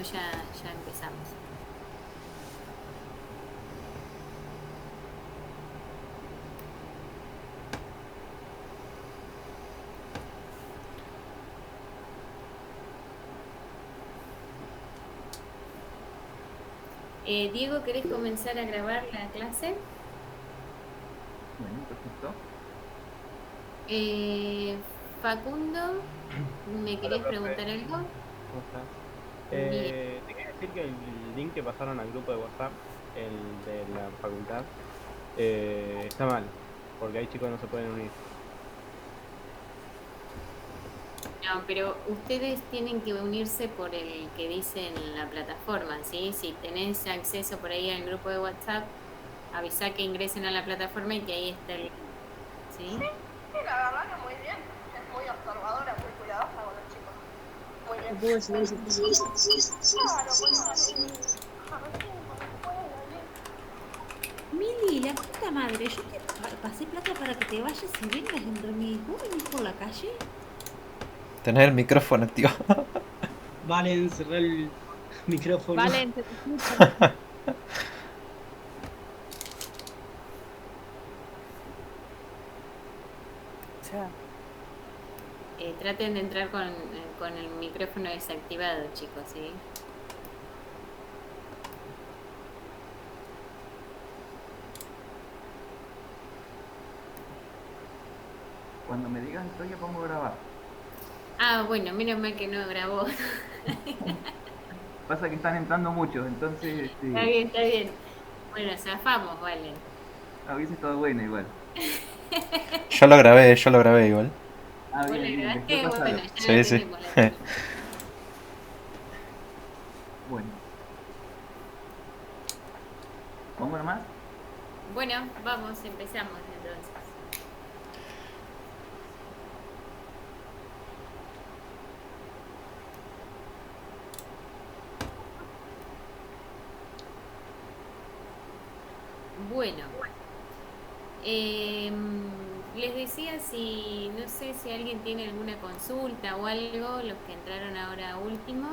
no, ya empezamos. Diego, ¿querés comenzar a grabar la clase? Bueno, perfecto. Facundo, ¿me Hola, querías profe. preguntar algo? ¿Cómo estás? Bien. Te quería decir que el link que pasaron al grupo de WhatsApp, el de la facultad, está mal, porque hay chicos que no se pueden unir. No, pero ustedes tienen que unirse por el que dice en la plataforma, ¿sí? Si tenés acceso por ahí al grupo de WhatsApp, avisa que ingresen a la plataforma y que ahí está el link, ¿sí? Sí, la verdad que muy bien. Es muy observadora, muy cuidadosa con los chicos. Muy bien. No puedo seguir ese Claro, pues están en el jardín con la escuela, bien. Mili, la puta madre, yo te pasé plata para que te vayas y vengas en remis. ¿Vos venís por la calle? Tener el micrófono activado. Valen, cerré el micrófono. Valen, se te escucha. Ya. Traten de entrar con el micrófono desactivado, chicos, ¿sí? Cuando me digas esto, yo pongo a grabar. Ah, bueno, menos mal que no grabó. Pasa que están entrando muchos, entonces Está bien, está bien. Bueno, zafamos, Valen. hubiese estado bueno igual. Yo lo grabé igual. Ah, ¿Vos bien, la bien, después grabaste? Bueno, pásalo. ya la Sí, sí. tenemos, la tenemos. Bueno, ¿pongo nomás? Bueno, vamos, empezamos entonces. Bueno, les decía si, no sé si alguien tiene alguna consulta o algo, los que entraron ahora último,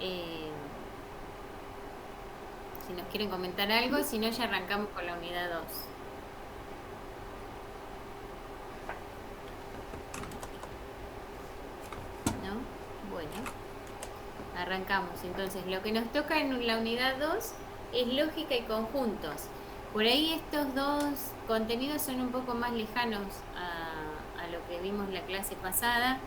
eh, si nos quieren comentar algo, si no ya arrancamos con la unidad 2. ¿No? Bueno, arrancamos. Entonces, lo que nos toca en la unidad 2 es lógica y conjuntos. Por ahí estos dos contenidos son un poco más lejanos a lo que vimos la clase pasada.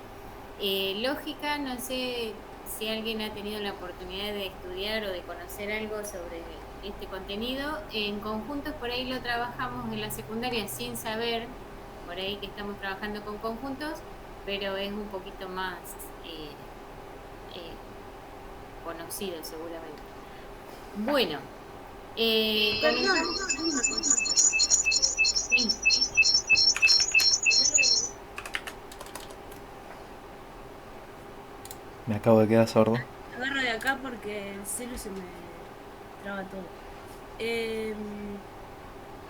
Lógica, no sé si alguien ha tenido la oportunidad de estudiar o de conocer algo sobre este contenido. En conjuntos por ahí lo trabajamos en la secundaria sin saber, por ahí que estamos trabajando con conjuntos, pero es un poquito más eh, conocido seguramente. Bueno, comenzamos. Sí. Me acabo de quedar sordo. Agarro de acá porque el celu se me traba todo.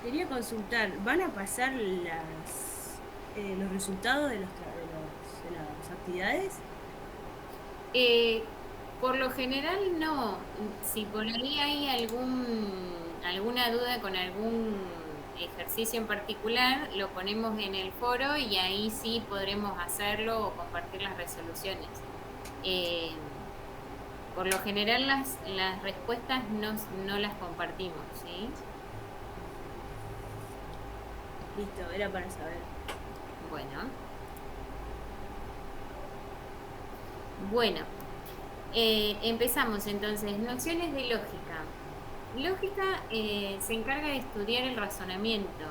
Quería consultar, ¿van a pasar los resultados de de las actividades? Por lo general no. Si por ahí hay alguna duda con algún ejercicio en particular, lo ponemos en el foro y ahí sí podremos hacerlo o compartir las resoluciones. Eh, por lo general las respuestas no las compartimos, ¿sí? Listo, era para saber. Bueno. Bueno, empezamos entonces. Nociones de lógica. Lógica se encarga de estudiar el razonamiento,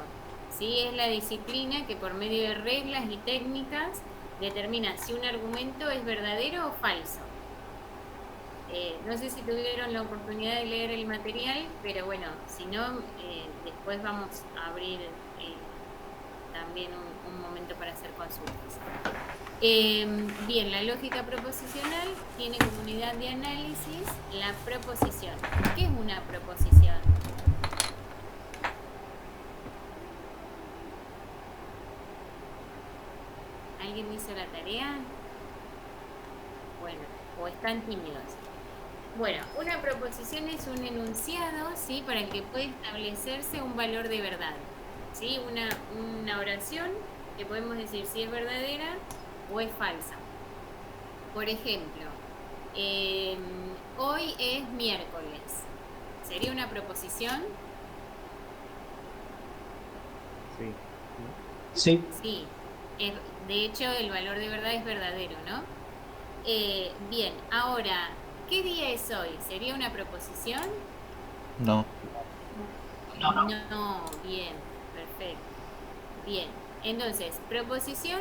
¿sí? Es la disciplina que por medio de reglas y técnicas determina si un argumento es verdadero o falso. No sé si tuvieron la oportunidad de leer el material, pero bueno, si no, después vamos a abrir también un momento para hacer consultas. Bien, la lógica proposicional tiene como unidad de análisis la proposición. ¿Qué es una proposición? ¿Alguien hizo la tarea? Bueno, o están tímidos. Bueno, una proposición es un enunciado, ¿sí? Para el que puede establecerse un valor de verdad, ¿sí? Una oración que podemos decir si es verdadera o es falsa. Por ejemplo, hoy es miércoles. ¿Sería una proposición? Sí. Sí. Sí. De hecho, el valor de verdad es verdadero, ¿no? Bien, ahora, ¿qué día es hoy? ¿Sería una proposición? No. No, bien, perfecto. Bien, entonces, proposición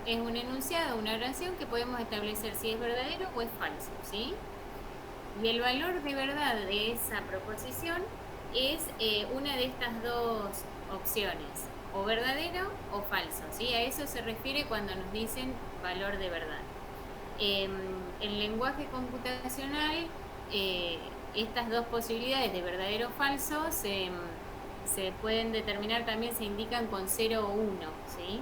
es un enunciado, una oración que podemos establecer si es verdadero o es falso, ¿sí? Y el valor de verdad de esa proposición es una de estas dos opciones, o verdadero o falso, ¿sí? A eso se refiere cuando nos dicen valor de verdad. En lenguaje computacional, estas dos posibilidades de verdadero o falso se pueden determinar, también se indican con 0 o 1, ¿sí?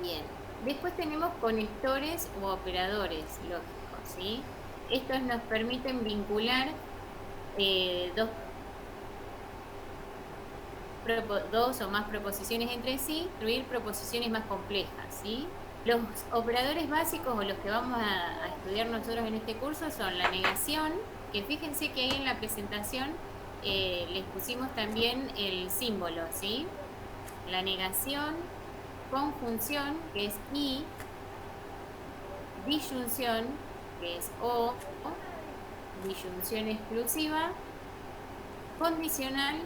Bien. Después tenemos conectores u operadores lógicos, ¿sí? Estos nos permiten vincular dos o más proposiciones entre sí, incluir proposiciones más complejas, ¿sí? Los operadores básicos o los que vamos a estudiar nosotros en este curso son la negación, que fíjense que ahí en la presentación les pusimos también el símbolo, ¿sí? La negación, conjunción, que es y, disyunción, que es o, disyunción exclusiva, condicional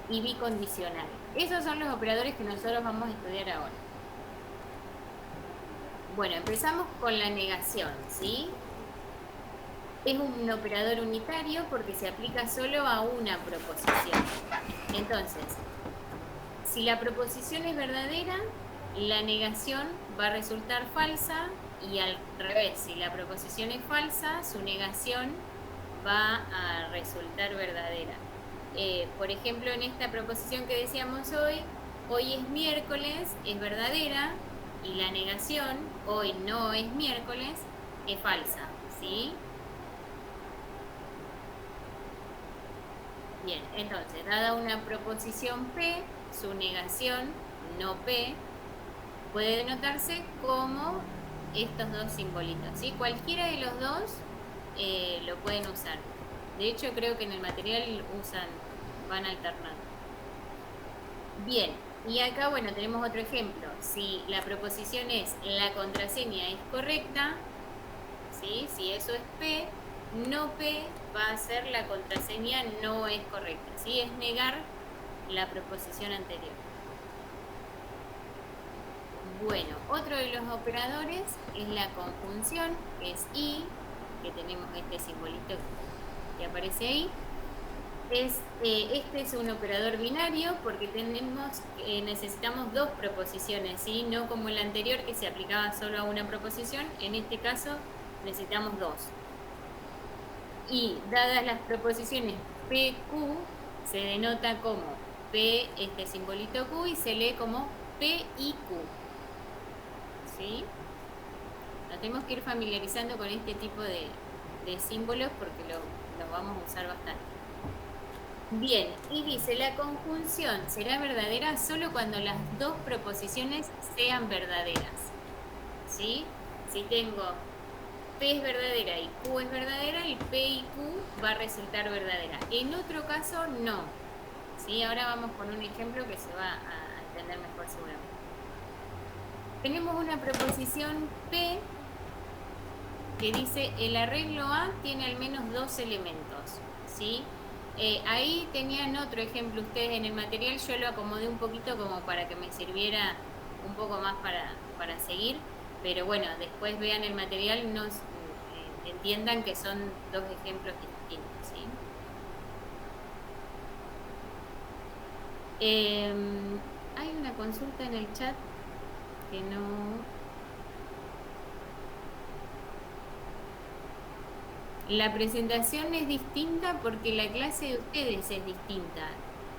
y bicondicional. Esos son los operadores que nosotros vamos a estudiar ahora. Bueno, empezamos con la negación, ¿sí? Es un operador unitario porque se aplica solo a una proposición. Entonces, si la proposición es verdadera, la negación va a resultar falsa, y al revés, si la proposición es falsa, su negación va a resultar verdadera. Por ejemplo, en esta proposición que decíamos hoy es miércoles, es verdadera, y la negación, hoy no es miércoles, es falsa, ¿sí? Bien, entonces, dada una proposición P, su negación, no P, puede denotarse como estos dos simbolitos, ¿sí? Cualquiera de los dos lo pueden usar. De hecho, creo que en el material van alternando. Bien, y acá, bueno, tenemos otro ejemplo. Si la proposición es la contraseña es correcta, ¿sí? Si eso es P, no P va a ser la contraseña no es correcta, ¿sí? Es negar la proposición anterior. Bueno, otro de los operadores es la conjunción, que es y, que tenemos este simbolito que aparece ahí. Este es un operador binario porque necesitamos dos proposiciones, ¿sí? No como el anterior que se aplicaba solo a una proposición, en este caso necesitamos dos. Y dadas las proposiciones PQ, se denota como P, este simbolito Q, y se lee como P y Q. ¿Sí? Nos tenemos que ir familiarizando con este tipo de símbolos porque los vamos a usar bastante. Bien, y dice, la conjunción será verdadera solo cuando las dos proposiciones sean verdaderas, ¿sí? Si tengo P es verdadera y Q es verdadera, el P y Q va a resultar verdadera. En otro caso, no, ¿sí? Ahora vamos con un ejemplo que se va a entender mejor seguramente. Tenemos una proposición P que dice, el arreglo A tiene al menos dos elementos, ¿sí? Ahí tenían otro ejemplo ustedes en el material, yo lo acomodé un poquito como para que me sirviera un poco más para seguir, pero bueno, después vean el material y entiendan que son dos ejemplos distintos, ¿sí? Hay una consulta en el chat que no... La presentación es distinta porque la clase de ustedes es distinta.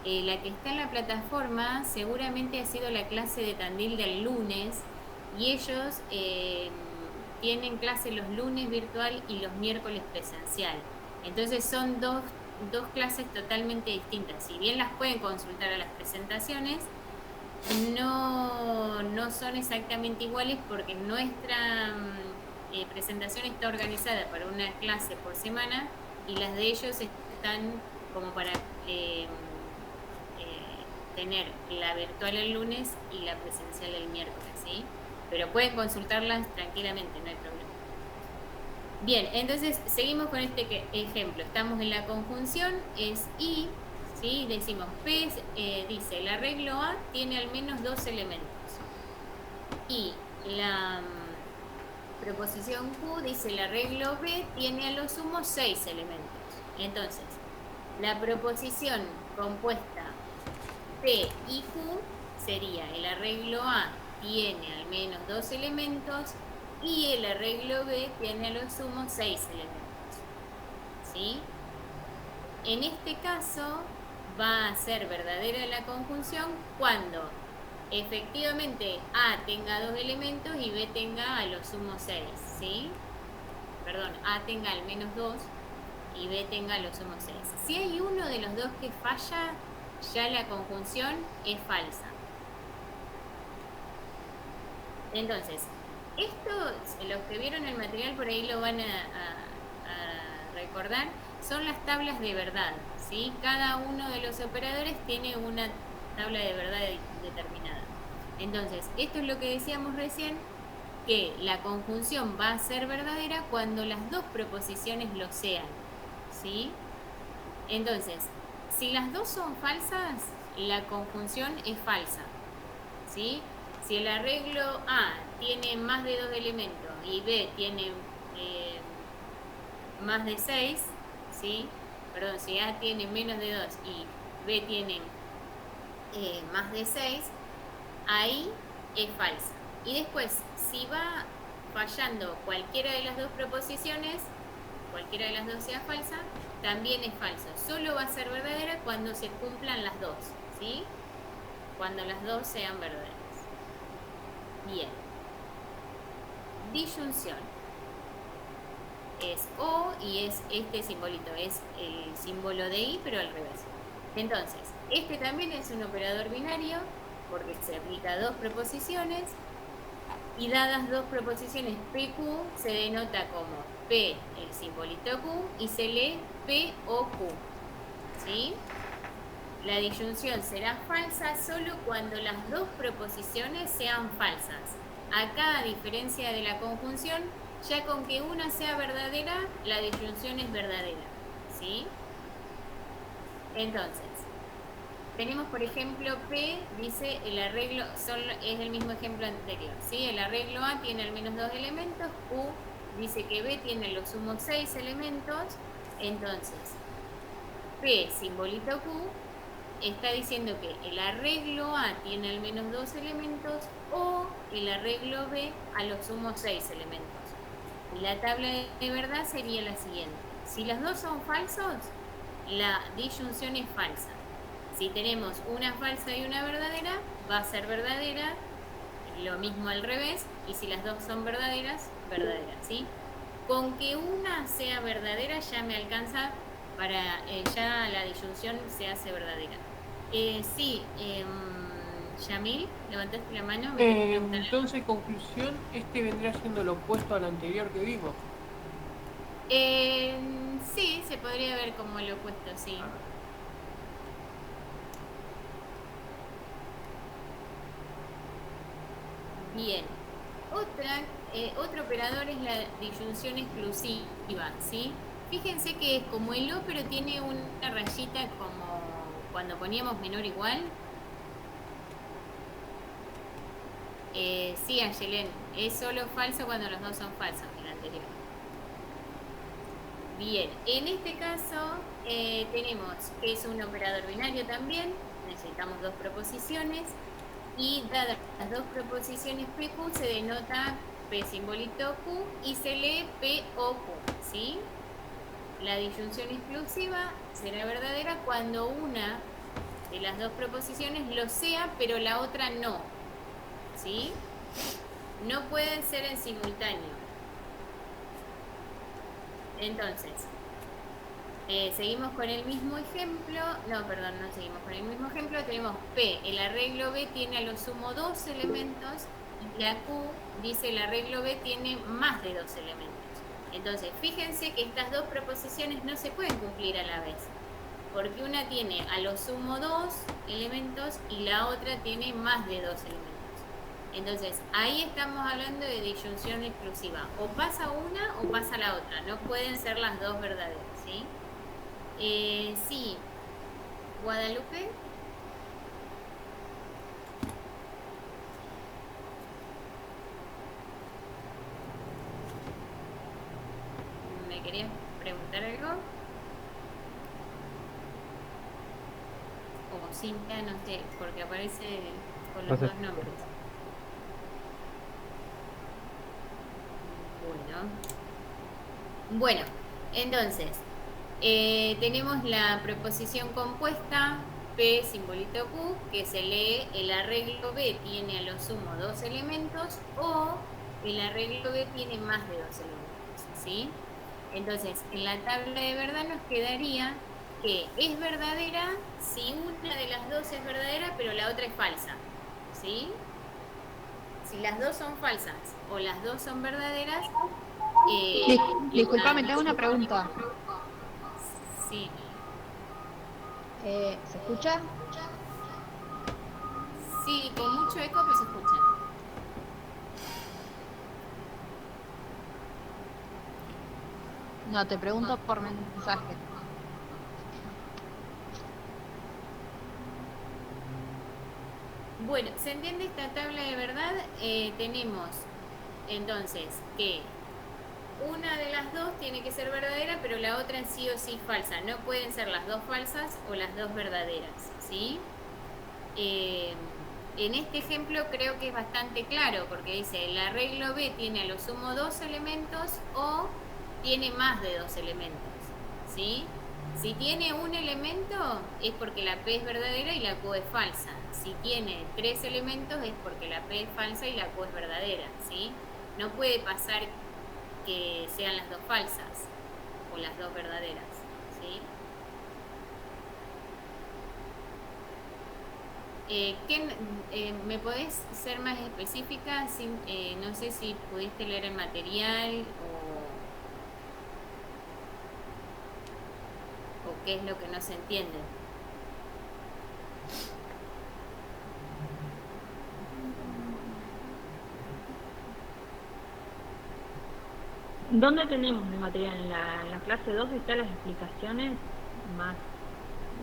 La que está en la plataforma seguramente ha sido la clase de Tandil del lunes y ellos tienen clase los lunes virtual y los miércoles presencial. Entonces son dos clases totalmente distintas. Si bien las pueden consultar a las presentaciones, no son exactamente iguales porque nuestra presentación está organizada para una clase por semana y las de ellos están como para tener la virtual el lunes y la presencial el miércoles, ¿sí? Pero pueden consultarlas tranquilamente, no hay problema. Bien, entonces seguimos con este ejemplo. Estamos en la conjunción, es y, ¿sí? Decimos P, dice el arreglo A tiene al menos 2 elementos. Y la proposición Q dice el arreglo B tiene a lo sumo 6 elementos. Entonces, la proposición compuesta P y Q sería el arreglo A tiene al menos 2 elementos y el arreglo B tiene a lo sumo 6 elementos. ¿Sí? En este caso va a ser verdadera la conjunción cuando efectivamente A tenga 2 elementos y B tenga a lo sumo 6. ¿Sí? Perdón, A tenga al menos 2 y B tenga a lo sumo 6. Si hay uno de los dos que falla, ya la conjunción es falsa. Entonces, esto, los que vieron el material por ahí lo van a recordar, son las tablas de verdad, ¿sí? Cada uno de los operadores tiene una tabla de verdad determinada. Entonces, esto es lo que decíamos recién, que la conjunción va a ser verdadera cuando las dos proposiciones lo sean, ¿sí? Entonces, si las dos son falsas, la conjunción es falsa, ¿sí? Si el arreglo A tiene más de 2 elementos y B tiene más de 6, ¿sí? Perdón, si A tiene menos de 2 y B tiene más de 6, ahí es falsa. Y después, si va fallando cualquiera de las dos proposiciones, cualquiera de las dos sea falsa, también es falso. Solo va a ser verdadera cuando se cumplan las dos, ¿sí? Cuando las dos sean verdaderas. Bien. Disyunción. Es O y es este simbolito, es el símbolo de I, pero al revés. Entonces, este también es un operador binario porque se aplica a dos proposiciones y dadas dos proposiciones PQ se denota como P, el simbolito Q, y se lee P o Q, ¿sí? La disyunción será falsa solo cuando las dos proposiciones sean falsas. Acá, a diferencia de la conjunción, ya con que una sea verdadera, la disyunción es verdadera, ¿sí? Entonces, tenemos por ejemplo P, dice el arreglo, es el mismo ejemplo anterior, ¿sí? El arreglo A tiene al menos 2 elementos, Q dice que B tiene lo sumo 6 elementos, entonces P, simbolito Q, está diciendo que el arreglo A tiene al menos 2 elementos o el arreglo B a lo sumo 6 elementos. Y la tabla de verdad sería la siguiente. Si las dos son falsos, la disyunción es falsa. Si tenemos una falsa y una verdadera, va a ser verdadera, lo mismo al revés, y si las dos son verdaderas, verdadera, ¿sí? Con que una sea verdadera ya me alcanza para, ya la disyunción se hace verdadera. Sí, Yamil, levantaste la mano. Entonces, conclusión, este vendría siendo lo opuesto al anterior que vimos. Sí, se podría ver como lo opuesto, sí. Bien, otro operador es la disyunción exclusiva, ¿sí? Fíjense que es como el O, pero tiene una rayita como cuando poníamos menor igual. Sí, Ayelen, es solo falso cuando los dos son falsos, el anterior. Bien, en este caso tenemos que es un operador binario también, necesitamos dos proposiciones. Y dadas las dos proposiciones PQ se denota P simbolito Q y se lee P o Q, ¿sí? La disyunción exclusiva será verdadera cuando una de las dos proposiciones lo sea, pero la otra no, ¿sí? No pueden ser en simultáneo. Entonces, seguimos con el mismo ejemplo. No, perdón, no seguimos con el mismo ejemplo. Tenemos P, el arreglo B tiene a lo sumo 2 elementos. Y la Q dice el arreglo B tiene más de 2 elementos. Entonces, fíjense que estas dos proposiciones no se pueden cumplir a la vez. Porque una tiene a lo sumo 2 elementos y la otra tiene más de 2 elementos. Entonces, ahí estamos hablando de disyunción exclusiva. O pasa una o pasa la otra. No pueden ser las dos verdaderas, ¿sí? Sí. Guadalupe. ¿Me querías preguntar algo? O Cintia, no sé, porque aparece con los No sé. dos nombres. Bueno, entonces, tenemos la preposición compuesta P simbolito Q, que se lee el arreglo B tiene a lo sumo 2 elementos o el arreglo B tiene más de 2 elementos, ¿sí? Entonces, en la tabla de verdad nos quedaría que es verdadera si una de las dos es verdadera, pero la otra es falsa, ¿sí? Si las dos son falsas o las dos son verdaderas... Disculpame, te hago una pregunta. Sí. ¿Se escucha? Sí, con mucho eco, pero se escucha. No, te pregunto por mensaje. Bueno, ¿se entiende esta tabla de verdad? Tenemos entonces que una de las dos tiene que ser verdadera, pero la otra sí o sí falsa. No pueden ser las dos falsas o las dos verdaderas, ¿sí? En este ejemplo creo que es bastante claro, porque dice el arreglo B tiene a lo sumo 2 elementos o tiene más de 2 elementos, ¿sí? Si tiene un elemento es porque la P es verdadera y la Q es falsa. Si tiene 3 elementos es porque la P es falsa y la Q es verdadera, ¿sí? No puede pasar que sean las dos falsas o las dos verdaderas, ¿sí? ¿Me podés ser más específica? No sé si pudiste leer el material o qué es lo que no se entiende. ¿Dónde tenemos el material? ¿En la clase 2 están las explicaciones más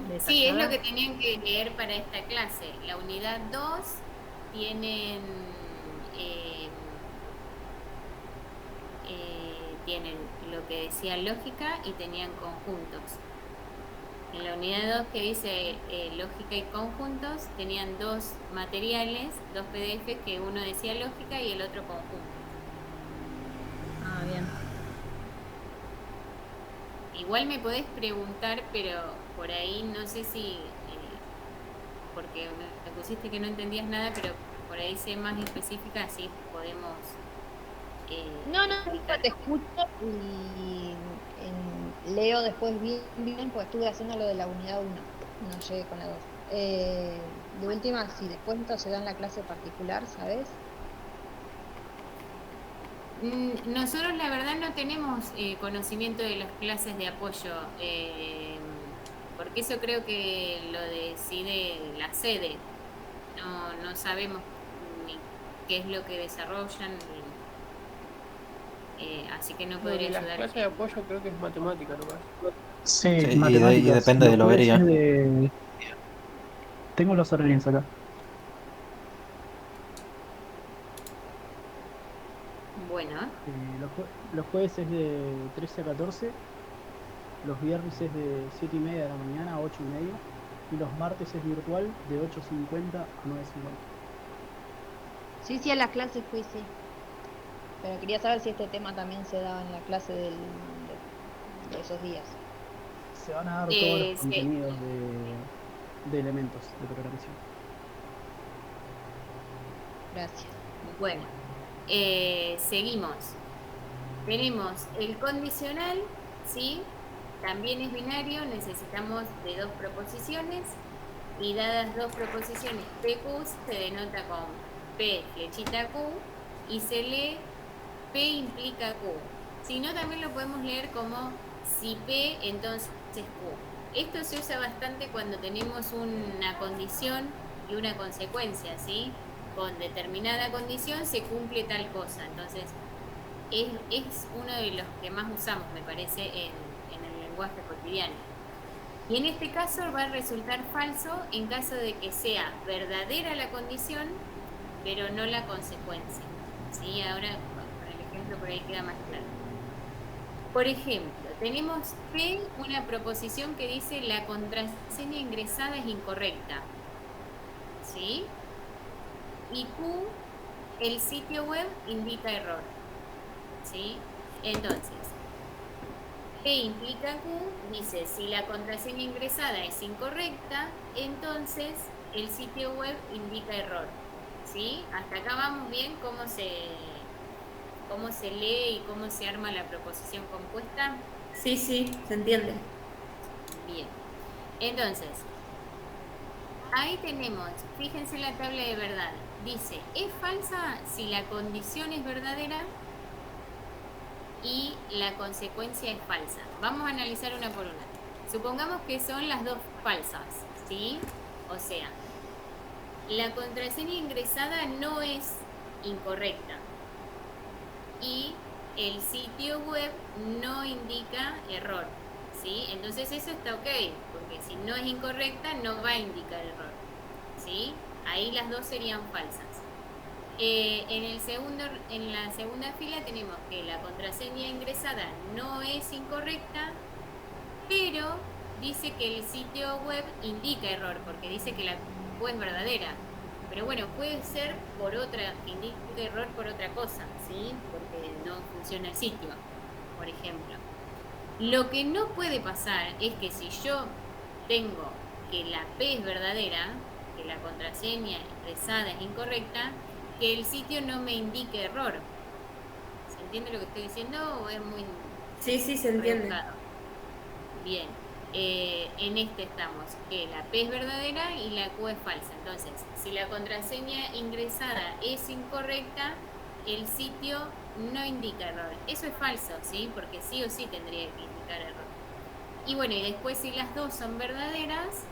detalladas? Sí, es lo que tenían que leer para esta clase. La unidad 2 tienen lo que decía lógica y tenían conjuntos. En la unidad 2 que dice lógica y conjuntos tenían dos materiales, dos PDF, que uno decía lógica y el otro conjunto. Ah, bien. Igual me podés preguntar, pero por ahí no sé si, porque me pusiste que no entendías nada, pero por ahí sé más específica, así podemos... No, te escucho y leo después bien, porque estuve haciendo lo de la unidad 1, no llegué con la 2. De última, si después se da en la clase particular, ¿sabes? Nosotros la verdad no tenemos conocimiento de las clases de apoyo, porque eso creo que lo decide la sede. No sabemos ni qué es lo que desarrollan, así que no podría La ayudar. clase de apoyo creo que es matemática nomás. Sí, Sí, matemáticas. y depende de Los lo jueves vería. es de- Tengo los horarios acá. Bueno, Los jueves es de 13 a 14, los viernes es de 7:30 de la mañana a 8:30 y los martes es virtual de 8:50 a 9:50. Sí, a la clase fui, sí. Pero quería saber si este tema también se daba en la clase de esos días. Se van a dar todos los sí. contenidos de elementos de programación. Gracias. bueno. Seguimos. Tenemos el condicional ¿sí? También es binario, necesitamos de dos proposiciones y dadas dos proposiciones PQ se denota con P flechita Q y se lee P implica Q. Si no, también lo podemos leer como si P, entonces Q. Esto se usa bastante cuando tenemos una condición y una consecuencia, ¿sí? Con determinada condición se cumple tal cosa. Entonces, es uno de los que más usamos, me parece, en el lenguaje cotidiano. Y en este caso va a resultar falso en caso de que sea verdadera la condición, pero no la consecuencia. ¿Sí? Ahora, con el ejemplo por ahí queda más claro. Por ejemplo, tenemos P, una proposición que dice la contraseña ingresada es incorrecta. ¿Sí? Y Q, el sitio web indica error. ¿Sí? Entonces, P implica Q, dice si la contraseña ingresada es incorrecta, entonces el sitio web indica error. ¿Sí? Hasta acá vamos bien cómo se lee y cómo se arma la proposición compuesta. Sí, se entiende. Bien. Entonces, ahí tenemos, fíjense la tabla de verdad. Dice, es falsa si la condición es verdadera y la consecuencia es falsa. Vamos a analizar una por una. Supongamos que son las dos falsas, ¿sí? O sea, la contraseña ingresada no es incorrecta y el sitio web no indica error, ¿sí? Entonces eso está ok, porque si no es incorrecta no va a indicar error, ¿sí? Ahí las dos serían falsas. En la segunda fila tenemos que la contraseña ingresada no es incorrecta, pero dice que el sitio web indica error, porque dice que la web es verdadera. Pero bueno, puede ser por otra, que indique error por otra cosa, ¿sí? Porque no funciona el sitio, por ejemplo. Lo que no puede pasar es que si yo tengo que la P es verdadera, que la contraseña ingresada es incorrecta, que el sitio no me indique error. ¿Se entiende lo que estoy diciendo o es muy... Sí, se entiende. rebuscado? Bien. En este estamos, que la P es verdadera y la Q es falsa. Entonces, si la contraseña ingresada es incorrecta, el sitio no indica error. Eso es falso, ¿sí? Porque sí o sí tendría que indicar error. Y bueno, y después si las dos son verdaderas,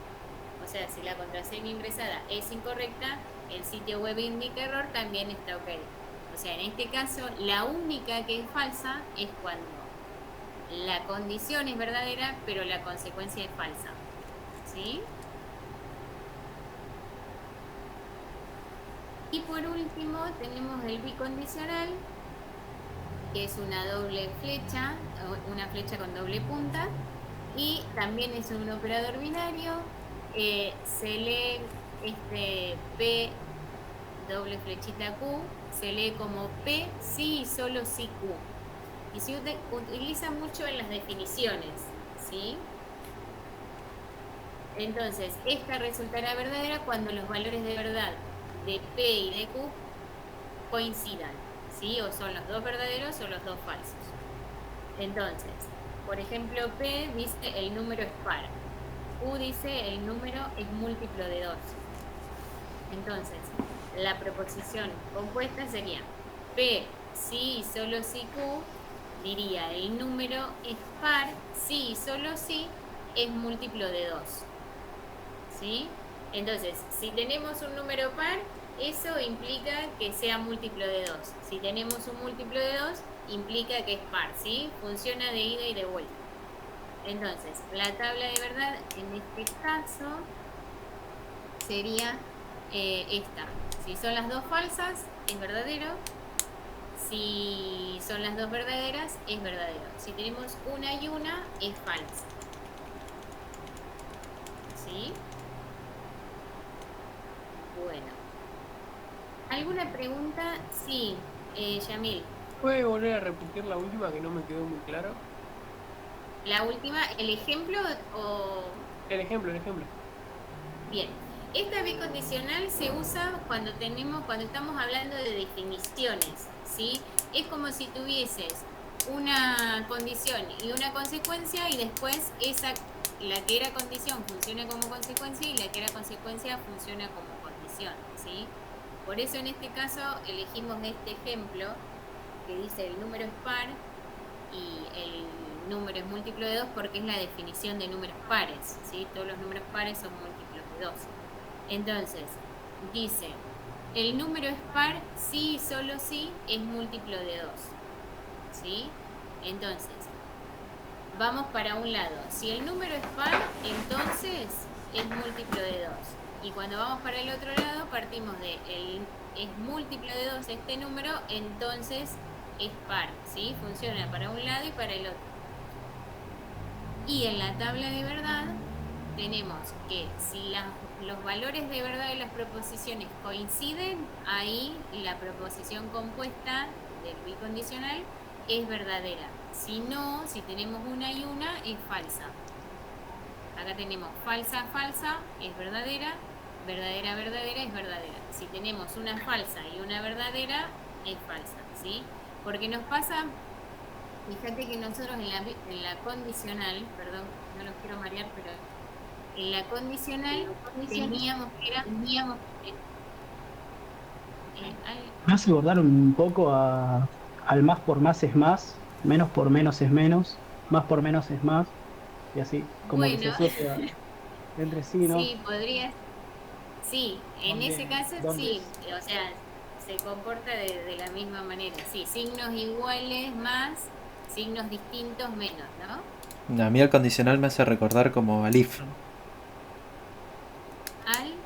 o sea, si la contraseña ingresada es incorrecta, el sitio web indica error, también está ok. O sea, en este caso, la única que es falsa es cuando la condición es verdadera, pero la consecuencia es falsa. ¿Sí? Y por último tenemos el bicondicional, que es una doble flecha, una flecha con doble punta, y también es un operador binario. Se lee P doble flechita Q, se lee como P sí y solo sí Q. Y se utiliza mucho en las definiciones, ¿sí? Entonces, esta resultará verdadera cuando los valores de verdad de P y de Q coincidan, ¿sí? O son los dos verdaderos o los dos falsos. Entonces, por ejemplo, P dice el número es par. Q dice el número es múltiplo de 2. Entonces, la proposición compuesta sería P sí y solo sí Q, diría el número es par, sí y solo sí es múltiplo de 2. ¿Sí? Entonces, si tenemos un número par, eso implica que sea múltiplo de 2. Si tenemos un múltiplo de 2, implica que es par, ¿sí? Funciona de ida y de vuelta. Entonces, la tabla de verdad en este caso sería esta. Si son las dos falsas, es verdadero. Si son las dos verdaderas, es verdadero. Si tenemos una y una, es falsa. ¿Sí? Bueno. ¿Alguna pregunta? Sí, Yamil. ¿Puede volver a repetir la última que no me quedó muy claro? La última, ¿el ejemplo o...? El ejemplo. Bien. Esta bicondicional se usa cuando estamos hablando de definiciones, ¿sí? Es como si tuvieses una condición y una consecuencia, y después la que era condición funciona como consecuencia y la que era consecuencia funciona como condición, ¿sí? Por eso en este caso elegimos este ejemplo que dice el número es par y el número es múltiplo de 2 porque es la definición de números pares, ¿sí? Todos los números pares son múltiplos de 2. Entonces, dice, el número es par si y solo si es múltiplo de 2, ¿sí? Entonces, vamos para un lado. Si el número es par, entonces es múltiplo de 2. Y cuando vamos para el otro lado, partimos de es múltiplo de 2 este número, entonces es par, ¿sí? Funciona para un lado y para el otro. Y en la tabla de verdad tenemos que si los valores de verdad de las proposiciones coinciden, ahí la proposición compuesta del bicondicional es verdadera. Si no, si tenemos una y una, es falsa. Acá tenemos falsa, falsa, es verdadera, verdadera, verdadera, es verdadera. Si tenemos una falsa y una verdadera, es falsa, ¿sí? Porque nos pasa, fíjate que nosotros en la condicional, perdón, no los quiero marear, pero en la condicional teníamos Me hace acordar un poco al más por más es más, menos por menos es menos, más por menos es más, y así, como que se asocia entre sí, ¿no? Sí, podría. Sí, en ese caso sí, o sea, se comporta de la misma manera. Sí, signos iguales más, signos distintos menos, ¿no? A mí el condicional me hace recordar como al if.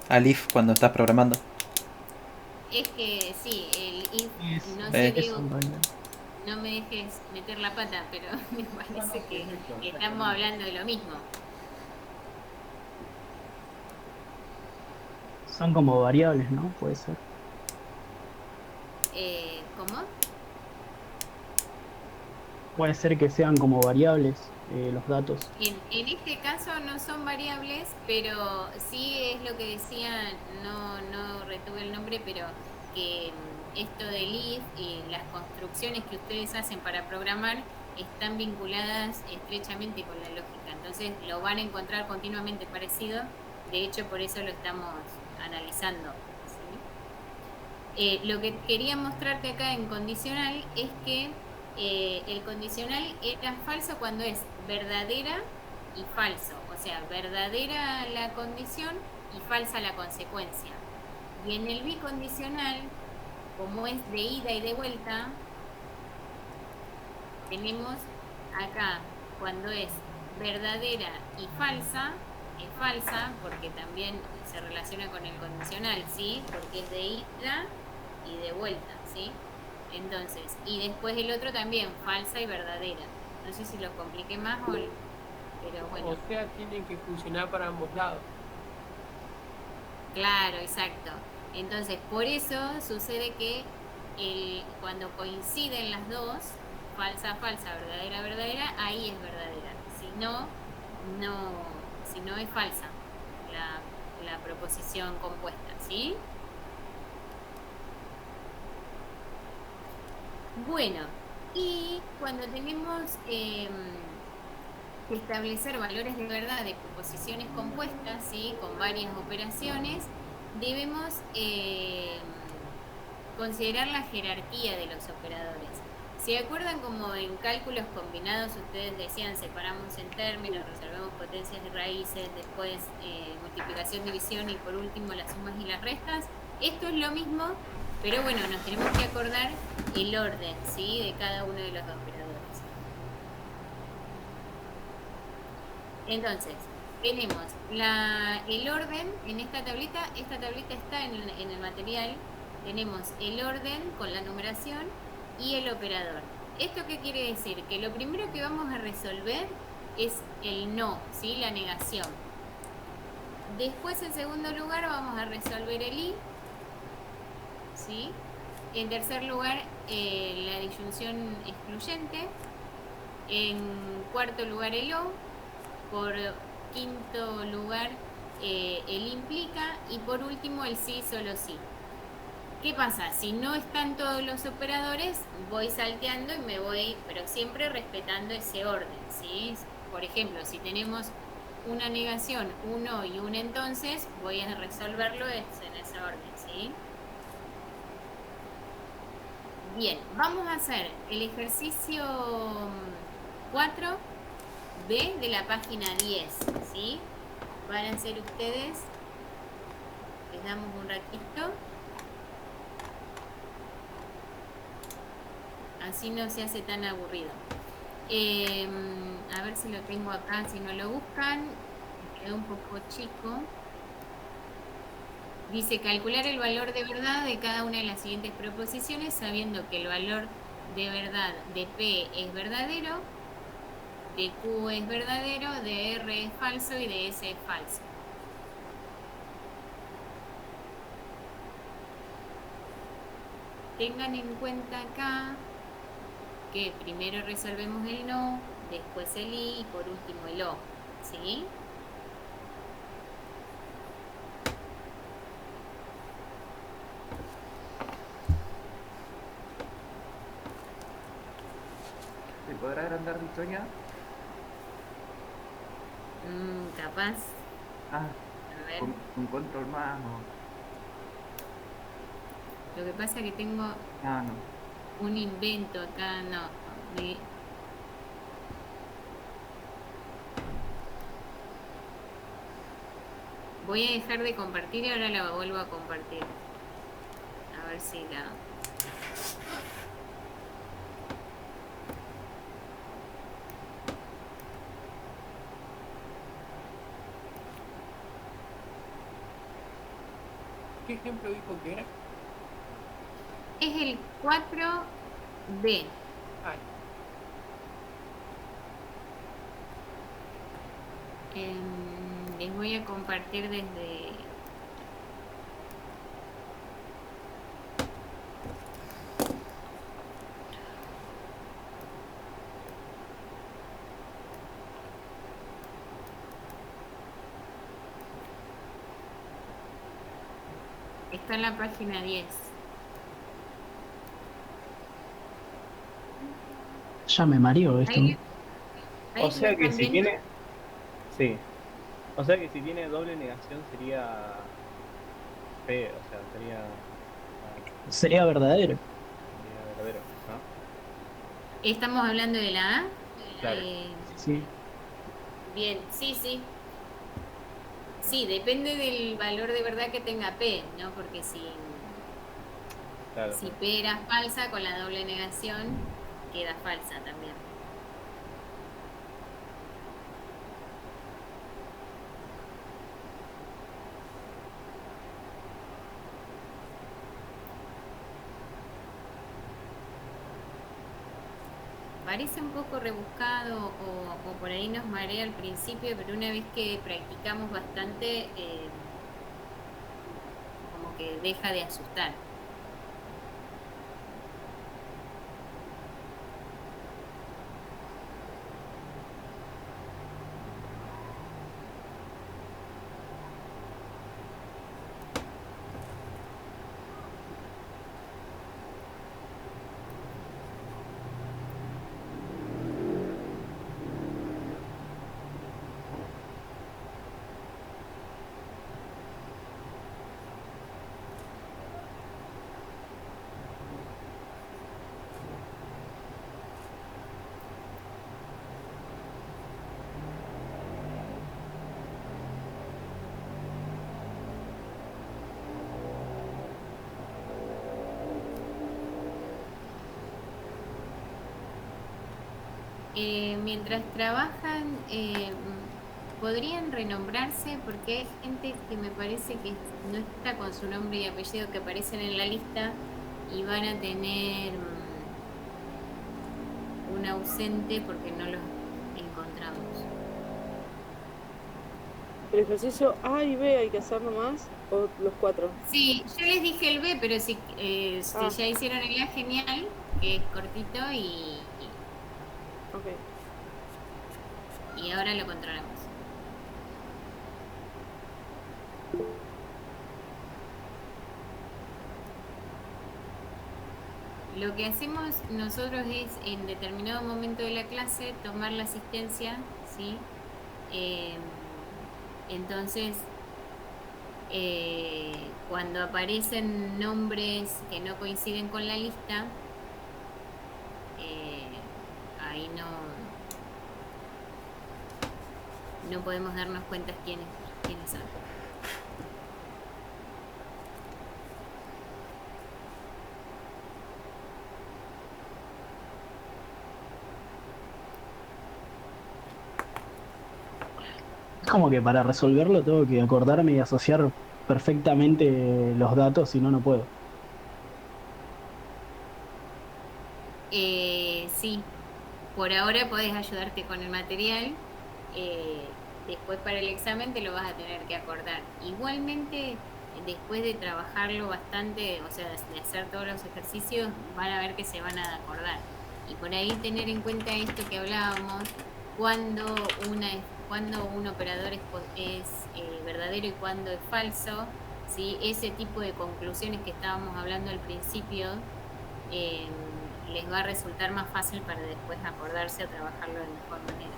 Al if cuando estás programando. Es que sí, el if, no Es sé, Diego, no me dejes meter la pata, pero me parece que estamos hablando de lo mismo. Son como variables, ¿no? Puede ser. ¿Cómo? Puede ser que sean como variables los datos. En este caso no son variables, pero sí es lo que decía, no retuve el nombre, pero que esto del if y las construcciones que ustedes hacen para programar están vinculadas estrechamente con la lógica. Entonces lo van a encontrar continuamente parecido. De hecho, por eso lo estamos analizando, ¿sí? Lo que quería mostrarte acá en condicional es que el condicional era falso cuando es verdadera y falso, o sea, verdadera la condición y falsa la consecuencia. Y en el bicondicional, como es de ida y de vuelta, tenemos acá cuando es verdadera y falsa, es falsa porque también se relaciona con el condicional, ¿sí? Porque es de ida y de vuelta, ¿sí? Entonces, y después el otro también, falsa y verdadera. No sé si lo compliqué más pero bueno. O sea, tienen que funcionar para ambos lados. Claro, exacto. Entonces, por eso sucede que cuando coinciden las dos, falsa, falsa, verdadera, verdadera, ahí es verdadera. Si no es falsa la proposición compuesta, ¿sí? Bueno, y cuando tenemos que establecer valores de verdad de proposiciones compuestas, ¿sí? Con varias operaciones, debemos considerar la jerarquía de los operadores. ¿Se acuerdan como en cálculos combinados ustedes decían separamos en términos, resolvemos potencias y raíces, después multiplicación, división y por último las sumas y las restas? Esto es lo mismo, pero bueno, nos tenemos que acordar el orden, ¿sí? De cada uno de los operadores. Entonces, tenemos el orden en esta tablita está en el material, tenemos el orden con la numeración y el operador. ¿Esto qué quiere decir? Que lo primero que vamos a resolver es el no, ¿sí? La negación. Después, en segundo lugar, vamos a resolver el i, ¿sí? En tercer lugar, la disyunción excluyente. En cuarto lugar, el o. Por quinto lugar, el implica. Y por último, el sí, solo sí. ¿Qué pasa? Si no están todos los operadores, voy salteando y me voy, pero siempre respetando ese orden, ¿sí? Por ejemplo, si tenemos una negación, uno y un entonces, voy a resolverlo en ese orden, ¿sí? Bien, vamos a hacer el ejercicio 4B de la página 10, ¿sí? Van a ser ustedes, les damos un ratito. Así no se hace tan aburrido. A ver si lo tengo acá, si no lo buscan. Me quedó un poco chico. Dice calcular el valor de verdad de cada una de las siguientes proposiciones, sabiendo que el valor de verdad de P es verdadero, de Q es verdadero, de R es falso y de S es falso. Tengan en cuenta acá que primero resolvemos el no, después el y por último el o, ¿sí? ¿Se podrá agrandar Victoria? Capaz. Ah, A ver. con control más o... Lo que pasa es que tengo no. un invento acá, no. Voy a dejar de compartir y ahora la vuelvo a compartir. A ver si la... ¿Qué ejemplo dijo que era? Es el 4B. Ay. Les voy a compartir desde... Está en la página 10. Ya me mareó esto. Ahí O sea lo que están si viendo. tiene... Sí. O sea que si tiene doble negación sería... P, o sea, sería... Sería verdadero. Sería verdadero, ¿no? Estamos hablando de la A. Claro. Sí. Bien, sí. Sí, depende del valor de verdad que tenga P, ¿no? Porque si P era falsa, con la doble negación queda falsa también. Parece un poco rebuscado o por ahí nos marea al principio, pero una vez que practicamos bastante, como que deja de asustar. Mientras trabajan, podrían renombrarse porque hay gente que me parece que no está con su nombre y apellido que aparecen en la lista y van a tener un ausente porque no los encontramos. ¿El ejercicio A y B hay que hacer nomás? ¿O los 4? Sí, yo les dije el B, pero si ya hicieron el A, genial, que es cortito Ok. Y ahora lo controlamos. Lo que hacemos nosotros es en determinado momento de la clase tomar la asistencia, ¿sí? Entonces, cuando aparecen nombres que no coinciden con la lista, ahí no podemos darnos cuenta quiénes son. Es como que para resolverlo tengo que acordarme y asociar perfectamente los datos, si no, no puedo. Sí, por ahora podés ayudarte con el material. Después para el examen te lo vas a tener que acordar. Igualmente, después de trabajarlo bastante, o sea, de hacer todos los ejercicios, van a ver que se van a acordar. Y por ahí tener en cuenta esto que hablábamos, cuando un operador es verdadero y cuando es falso, ¿sí? Ese tipo de conclusiones que estábamos hablando al principio, les va a resultar más fácil para después acordarse o trabajarlo de mejor manera.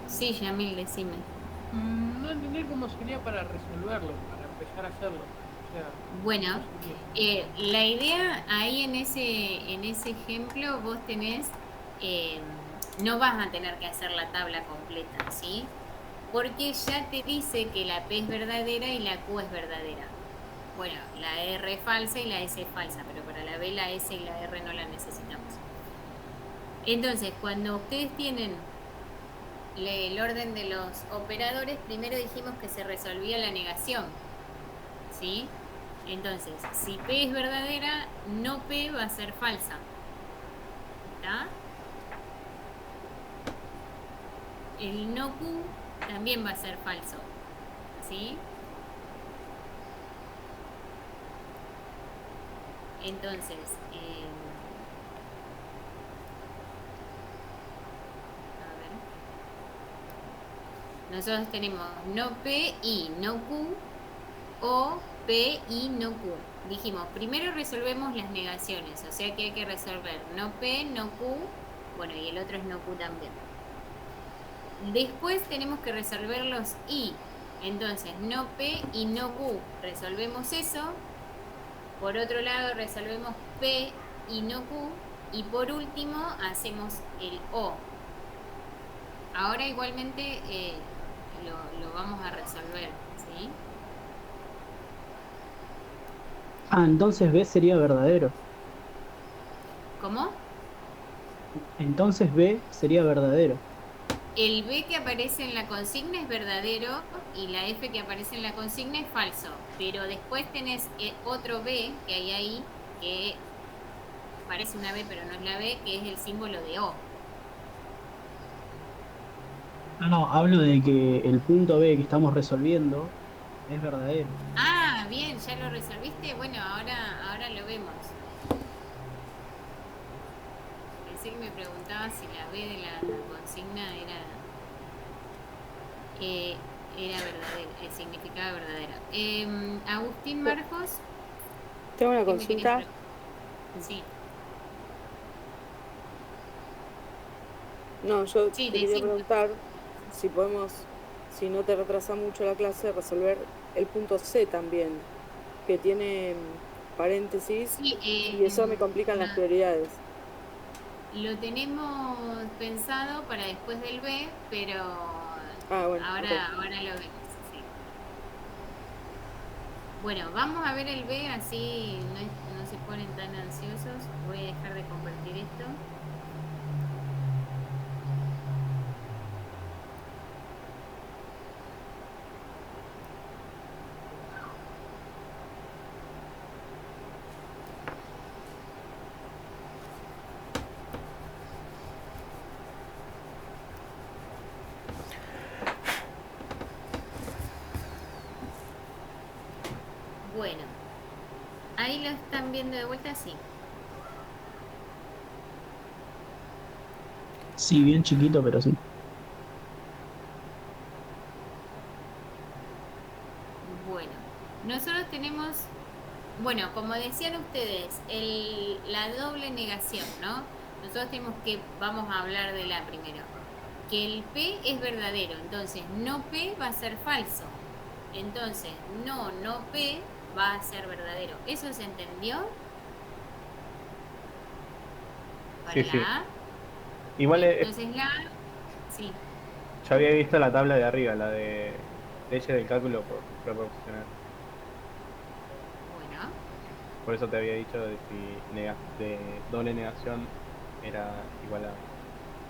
Sí, Yamil, decime. No entender cómo sería para resolverlo, para empezar a hacerlo. O sea, bueno, la idea ahí en ese ejemplo vos tenés, no vas a tener que hacer la tabla completa, ¿sí? Porque ya te dice que la P es verdadera y la Q es verdadera. Bueno, la R es falsa y la S es falsa, pero para la B, la S y la R no la necesitamos. Entonces, cuando ustedes tienen el orden de los operadores, primero dijimos que se resolvía la negación, ¿sí? Entonces, si P es verdadera, no P va a ser falsa. ¿Está? El no Q también va a ser falso, ¿sí? Entonces, nosotros tenemos no P y no Q o P y no Q. Dijimos, primero resolvemos las negaciones, o sea que hay que resolver no P, no Q, bueno, y el otro es no Q también. Después tenemos que resolver los I. Entonces, no P y no Q. Resolvemos eso. Por otro lado, resolvemos P y no Q. Y por último, hacemos el O. Ahora igualmente lo vamos a resolver, ¿sí? Ah, entonces B sería verdadero. ¿Cómo? Entonces B sería verdadero. El B que aparece en la consigna es verdadero y la F que aparece en la consigna es falso. Pero después tenés otro B que hay ahí, que parece una B pero no es la B, que es el símbolo de O. No, hablo de que el punto B que estamos resolviendo es verdadero. Ah, bien, ¿ya lo resolviste? Bueno, ahora lo vemos. Pensé que me preguntaba si la B de la consigna era verdadera, significaba verdadera. Agustín Marcos. Tengo una ¿qué me consulta. querés Sí. No, yo Sí, te quería decime. preguntar si podemos, si no te retrasa mucho la clase, resolver el punto C también, que tiene paréntesis, Sí, y eso me complican las prioridades. Lo tenemos pensado para después del B, pero Bueno, ahora lo vemos. Sí. Bueno, vamos a ver el B, así no se ponen tan ansiosos. Voy a dejar de compartir esto. Bueno, ahí lo están viendo de vuelta, sí. Sí, bien chiquito, pero sí. nosotros tenemos, bueno, como decían ustedes, la doble negación, ¿no? Nosotros tenemos que, vamos a hablar de la primero, que el P es verdadero, entonces no P va a ser falso. Entonces, no P va a ser verdadero. ¿Eso se entendió? Para Sí, la sí. A. Igual Entonces la A, sí. yo había visto la tabla de arriba, la de leyes del cálculo proporcional. Bueno. Por eso te había dicho de si de doble negación era igual a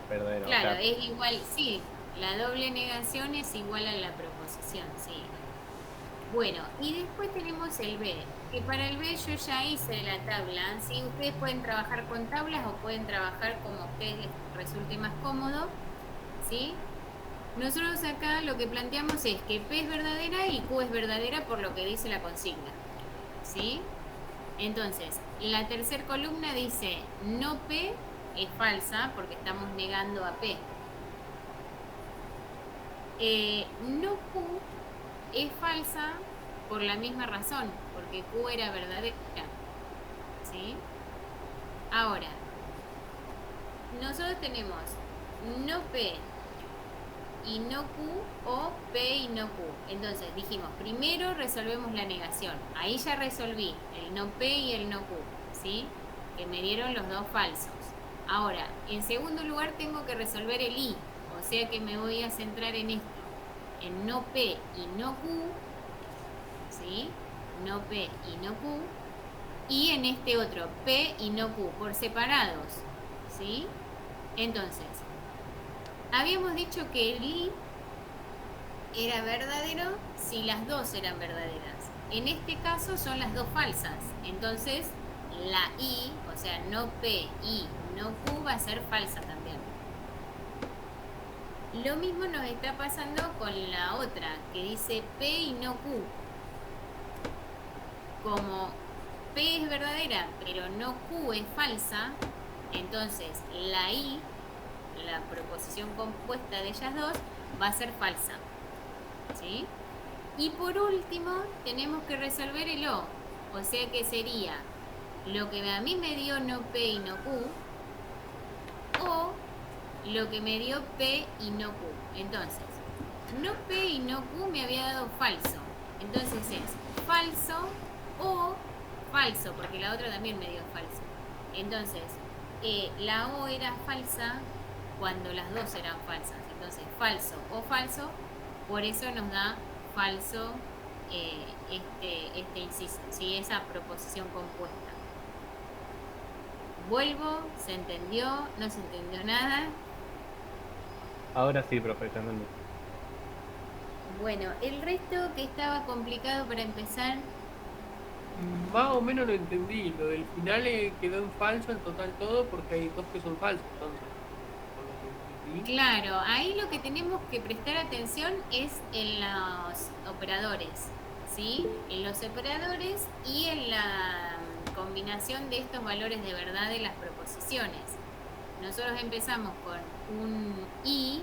verdadero. Claro, o sea, es igual, sí. La doble negación es igual a la proposición, sí. Bueno, y después tenemos el B, que para el B yo ya hice la tabla, ¿sí? Ustedes pueden trabajar con tablas o pueden trabajar como a ustedes les resulte más cómodo, ¿sí? Nosotros acá lo que planteamos es que P es verdadera y Q es verdadera por lo que dice la consigna, ¿sí? Entonces, la tercera columna dice no P es falsa porque estamos negando a P. No Q es falsa por la misma razón, porque Q era verdadera, ¿sí? Ahora, nosotros tenemos no P y no Q o P y no Q. Entonces dijimos, primero resolvemos la negación. Ahí ya resolví el no P y el no Q, ¿sí? Que me dieron los dos falsos. Ahora, en segundo lugar tengo que resolver el I, o sea que me voy a centrar en esto. En no P y no Q, ¿sí? No P y no Q. Y en este otro, P y no Q, por separados, ¿sí? Entonces, habíamos dicho que el I era verdadero si las dos eran verdaderas. En este caso son las dos falsas. Entonces, la I, o sea, no P y no Q va a ser falsa también. Lo mismo nos está pasando con la otra, que dice P y no Q. Como P es verdadera, pero no Q es falsa, entonces la I, la proposición compuesta de ellas dos, va a ser falsa, ¿sí? Y por último, tenemos que resolver el O, o sea que sería lo que a mí me dio no P y no Q, o lo que me dio P y no Q. Entonces, no P y no Q me había dado falso, entonces es falso o falso, porque la otra también me dio falso. Entonces, la O era falsa cuando las dos eran falsas. Entonces, falso o falso, por eso nos da falso este inciso, ¿sí? Esa proposición compuesta. Vuelvo, ¿se entendió? ¿No se entendió nada? ahora sí, profe, ya entendí. Bueno, el resto que estaba complicado para empezar. Más o menos lo entendí. Lo del final quedó en falso en total todo porque hay dos que son falsos. Entonces, por lo que entendí. Claro, ahí lo que tenemos que prestar atención es en los operadores, ¿sí? En los operadores y en la combinación de estos valores de verdad de las proposiciones. Nosotros empezamos con un I,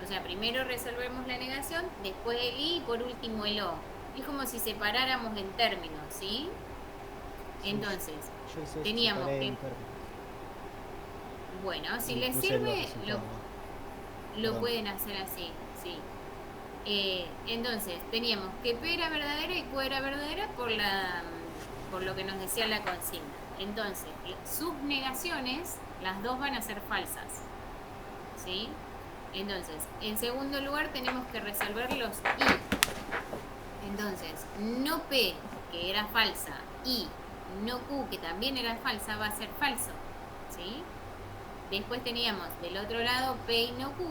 o sea, primero resolvemos la negación, después el I y por último el O. Es como si separáramos en términos, ¿sí? Entonces, teníamos que... Bueno, si les sirve, lo pueden hacer así, sí. Entonces, teníamos que P era verdadera y Q era verdadera por lo que nos decía la consigna. Entonces, sus negaciones, las dos van a ser falsas, ¿sí? Entonces, en segundo lugar tenemos que resolver los I. Entonces, no P, que era falsa, y no Q, que también era falsa, va a ser falso, ¿sí? Después teníamos del otro lado P y no Q.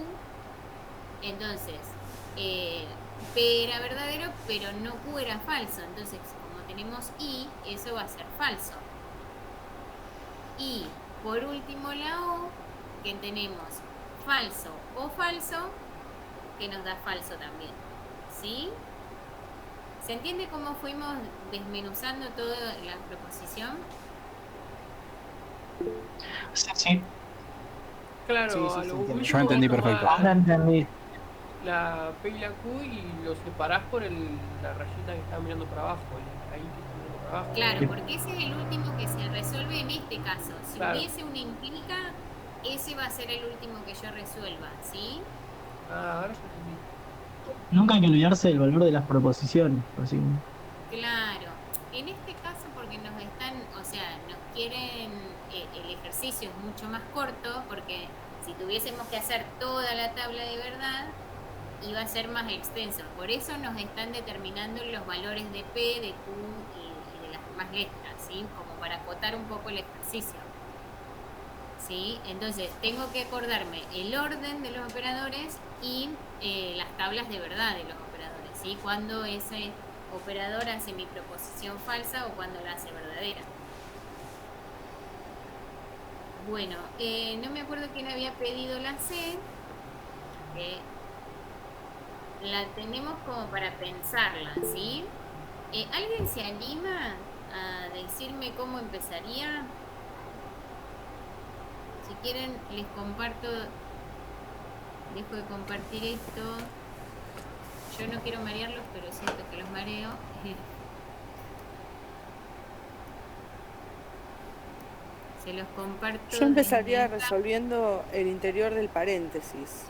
Entonces, P era verdadero, pero no Q era falso. Entonces, como tenemos I, eso va a ser falso. Y, por último, la O, que tenemos falso o falso, que nos da falso también, ¿sí? ¿Se entiende cómo fuimos desmenuzando toda la proposición? Sí. Claro, Sí, a lo entiende. último Yo entendí perfecto. Ahora entendí. la P y la Q y lo separás por la rayita que está mirando para abajo, ahí que está mirando para abajo. Claro, porque ese es el último que se resuelve en este caso. Si Claro. hubiese una implica, ese va a ser el último que yo resuelva, ¿sí? Ah, ahora ya entendí. Nunca hay que olvidarse del valor de las proposiciones. Así. Claro. En este caso, porque nos están, o sea, nos quieren, el ejercicio es mucho más corto, porque si tuviésemos que hacer toda la tabla de verdad, iba a ser más extenso. Por eso nos están determinando los valores de P, de Q y de las demás letras, ¿sí? Como para acotar un poco el ejercicio. ¿Sí? Entonces, tengo que acordarme el orden de los operadores y las tablas de verdad de los operadores, ¿sí? Cuando ese operador hace mi proposición falsa o cuando la hace verdadera. Bueno, no me acuerdo quién había pedido la C. La tenemos como para pensarla, ¿sí? ¿Alguien se anima a decirme cómo empezaría? Si quieren, les comparto, dejo de compartir esto. Yo no quiero marearlos, pero siento que los mareo. Se los comparto. Yo empezaría desde acá. resolviendo el interior del paréntesis.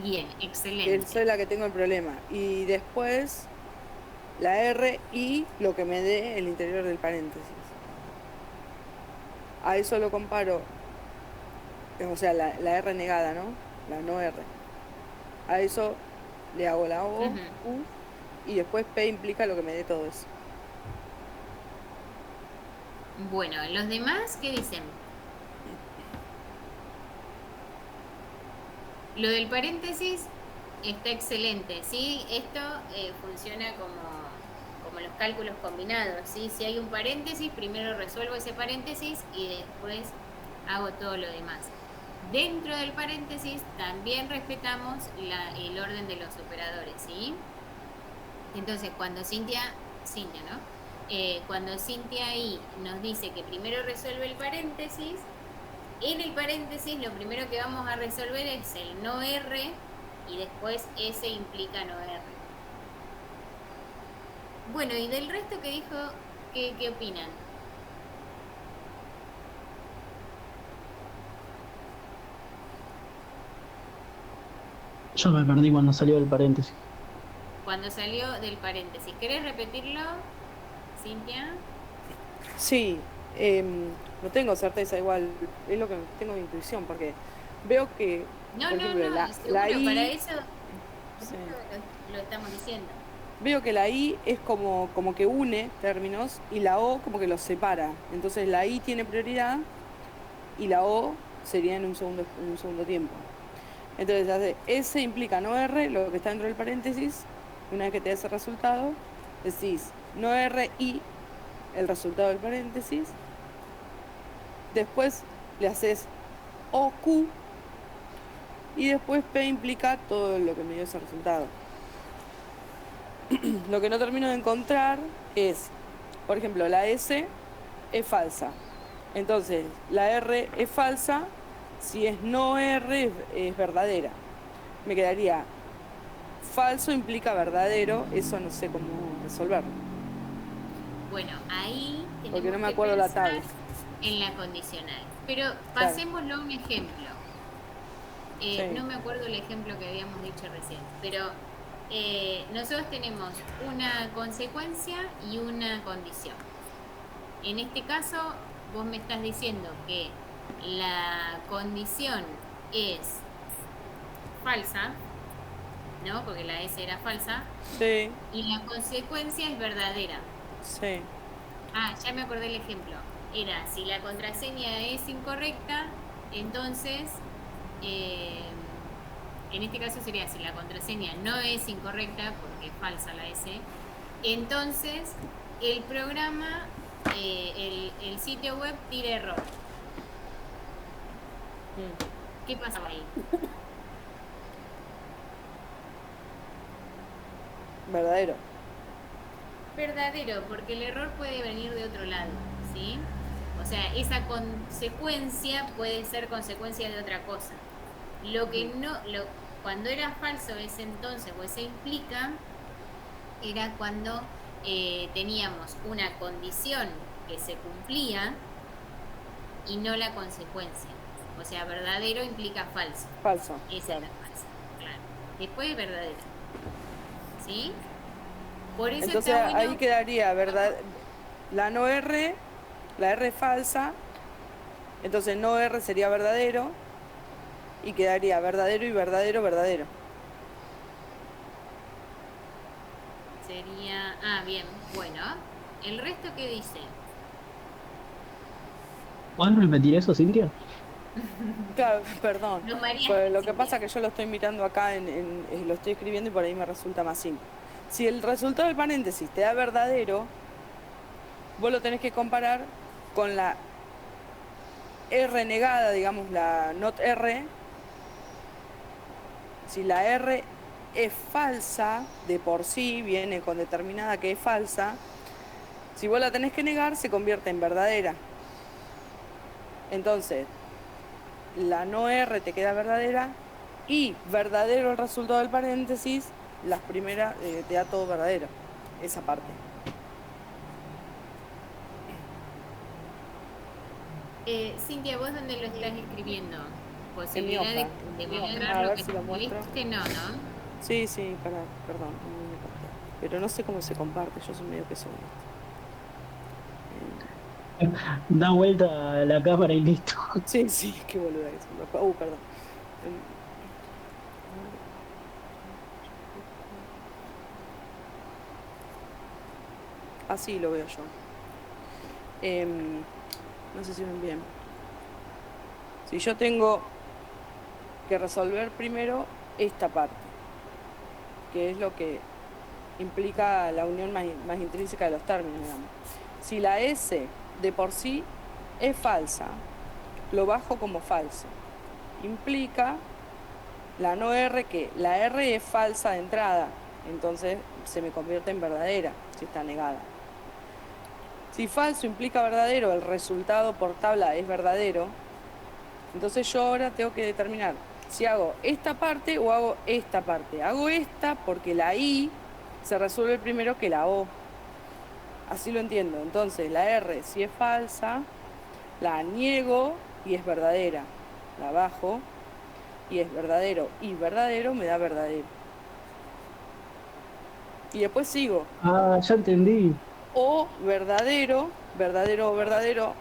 Bien, Que excelente. soy la que tengo el problema. Y después la R y lo que me dé el interior del paréntesis. A eso lo comparo, o sea, la R negada, ¿no? La no R. A eso le hago la O, Ujú. U, y después P implica lo que me dé todo eso. Bueno, los demás, ¿qué dicen? Lo del paréntesis está excelente, ¿sí? Esto funciona como los cálculos combinados, ¿sí? Si hay un paréntesis, primero resuelvo ese paréntesis y después hago todo lo demás. Dentro del paréntesis también respetamos el orden de los operadores, ¿sí? Entonces, cuando Cintia, ¿no? Cuando Cintia ahí nos dice que primero resuelve el paréntesis, en el paréntesis lo primero que vamos a resolver es el no R y después S implica no R. Bueno, y del resto que dijo, ¿qué opinan? Yo me perdí cuando salió del paréntesis. Cuando salió del paréntesis. ¿Querés repetirlo, Cintia? Sí, no tengo certeza igual, es lo que tengo de intuición, porque veo que, No, por ejemplo, la seguro, I, para eso sí. lo estamos diciendo. Veo que la I es como que une términos y la O como que los separa. Entonces la I tiene prioridad y la O sería en un segundo tiempo. Entonces hace S implica no R, lo que está dentro del paréntesis. Una vez que te da ese resultado, decís no R y el resultado del paréntesis. Después le haces O Q y después P implica todo lo que me dio ese resultado. Lo que no termino de encontrar es, por ejemplo, la S es falsa. Entonces, la R es falsa, si es no R es verdadera. Me quedaría falso implica verdadero, eso no sé cómo resolverlo. Bueno, ahí tenemos Porque no me que acuerdo la pensar tabla. en la condicional. Pero pasémoslo a un ejemplo. Sí. No me acuerdo el ejemplo que habíamos dicho recién, pero nosotros tenemos una consecuencia y una condición. En este caso, vos me estás diciendo que la condición es falsa, ¿no? Porque la S era falsa. Sí. Y la consecuencia es verdadera. Sí. Ah, ya me acordé el ejemplo. Era, si la contraseña es incorrecta, entonces, en este caso sería, si la contraseña no es incorrecta, porque es falsa la S, entonces el programa, el sitio web tira error. ¿Qué pasaba ahí? Verdadero. Verdadero, porque el error puede venir de otro lado, ¿sí? O sea, esa consecuencia puede ser consecuencia de otra cosa. Lo que no, cuando era falso ese entonces o ese implica, era cuando teníamos una condición que se cumplía y no la consecuencia. O sea, verdadero implica falso. Falso. Esa era falsa, claro. Después verdadera. ¿Sí? Por eso Entonces está bueno. ahí quedaría verdad, la no R, la R falsa, entonces no R sería verdadero y quedaría verdadero y verdadero, verdadero. Sería... bien, bueno. ¿El resto qué dice? ¿Puedes repetir eso, Cintia? Claro, perdón. No, María, Pues lo que Cintia. pasa es que yo lo estoy mirando acá, lo estoy escribiendo y por ahí me resulta más simple. Si el resultado del paréntesis te da verdadero, vos lo tenés que comparar con la R negada, digamos la not R. Si la R es falsa, de por sí viene con determinada que es falsa, si vos la tenés que negar, se convierte en verdadera. Entonces, la no R te queda verdadera y verdadero el resultado del paréntesis, las primeras te da todo verdadero, esa parte. Cintia, ¿vos dónde lo estás escribiendo? En mi Posibilidad hoja. de A mostrar lo ver que si lo muestro. escribiste, no. Sí, perdón, no me corté. Pero no sé cómo se comparte, yo soy medio pesado. Da vuelta a la cámara y listo. Sí, qué boluda que soy. Perdón. Así lo veo yo. No sé si ven bien. Si yo tengo que resolver primero esta parte, que es lo que implica la unión más intrínseca de los términos, digamos. Si la S de por sí es falsa, lo bajo como falso. Implica la no R, que la R es falsa de entrada, entonces se me convierte en verdadera si está negada. Si falso implica verdadero, el resultado por tabla es verdadero, entonces yo ahora tengo que determinar si hago esta parte o hago esta parte. Hago esta porque la I se resuelve primero que la O. Así lo entiendo. Entonces la R si es falsa, la niego y es verdadera. La bajo y es verdadero. Y verdadero me da verdadero. Y después sigo. Ah, ya entendí. O verdadero, verdadero o verdadero,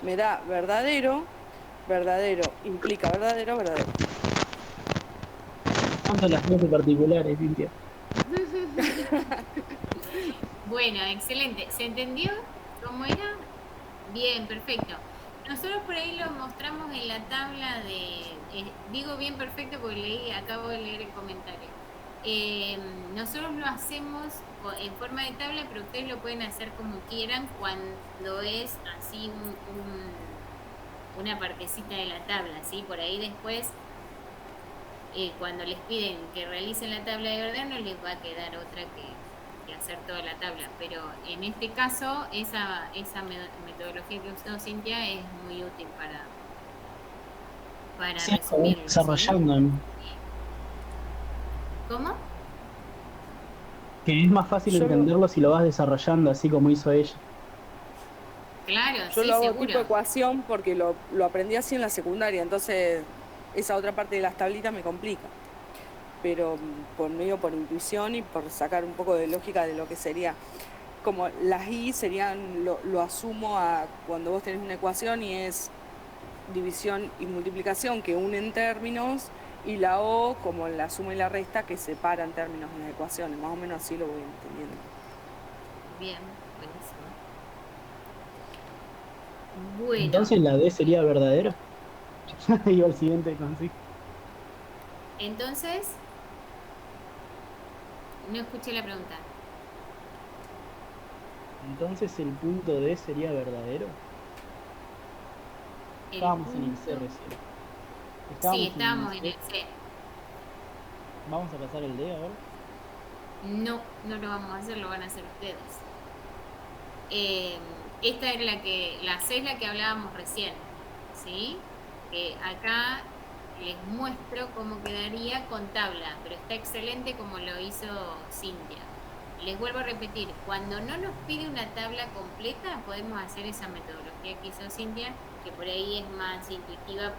me da verdadero, verdadero implica verdadero, verdadero. Tanto las clases particulares, Cintia. Bueno, excelente. ¿Se entendió cómo era? Bien, perfecto. Nosotros por ahí lo mostramos en la tabla de... digo bien perfecto porque acabo de leer el comentario. Nosotros lo hacemos en forma de tabla, pero ustedes lo pueden hacer como quieran cuando es así una partecita de la tabla, ¿sí? Por ahí después, cuando les piden que realicen la tabla de verdad, no les va a quedar otra que hacer toda la tabla, pero en este caso esa metodología que usó Cintia es muy útil para Sí, resumirlo, desarrollando. ¿sí? ¿Cómo? Que es más fácil entenderlo si lo vas desarrollando así como hizo ella. Claro, Yo sí, lo hago seguro. tipo ecuación porque lo aprendí así en la secundaria, entonces esa otra parte de las tablitas me complica. Pero por intuición y por sacar un poco de lógica de lo que sería. Como las I serían, lo asumo a cuando vos tenés una ecuación y es división y multiplicación que unen términos, y la O como la suma y la resta que separan términos en las ecuaciones. Más o menos así lo voy entendiendo. Bien, buenísimo. Bueno. Entonces la D sería verdadera. Iba al siguiente consigo. Entonces, no escuché la pregunta. Entonces el punto D sería verdadero. Estábamos en el C recién. Sí, estábamos en el C. ¿Vamos a pasar el D ahora? No lo vamos a hacer, lo van a hacer ustedes. Esta es la C es la que hablábamos recién, ¿sí? Que acá les muestro cómo quedaría con tabla, pero está excelente como lo hizo Cintia. Les vuelvo a repetir, cuando no nos pide una tabla completa, podemos hacer esa metodología que hizo Cintia, que por ahí es más intuitiva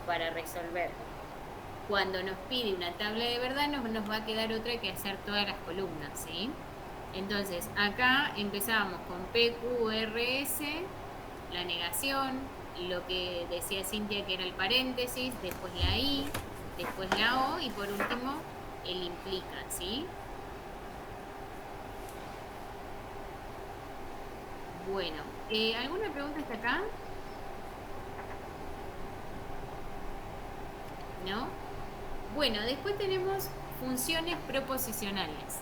para resolver. Cuando nos pide una tabla de verdad, nos va a quedar otra que hacer todas las columnas, ¿sí? Entonces, acá empezábamos con PQRS, la negación, lo que decía Cintia que era el paréntesis, después la I, después la O y por último el implica, ¿sí? Bueno, ¿alguna pregunta hasta acá? ¿No? Bueno, después tenemos funciones proposicionales.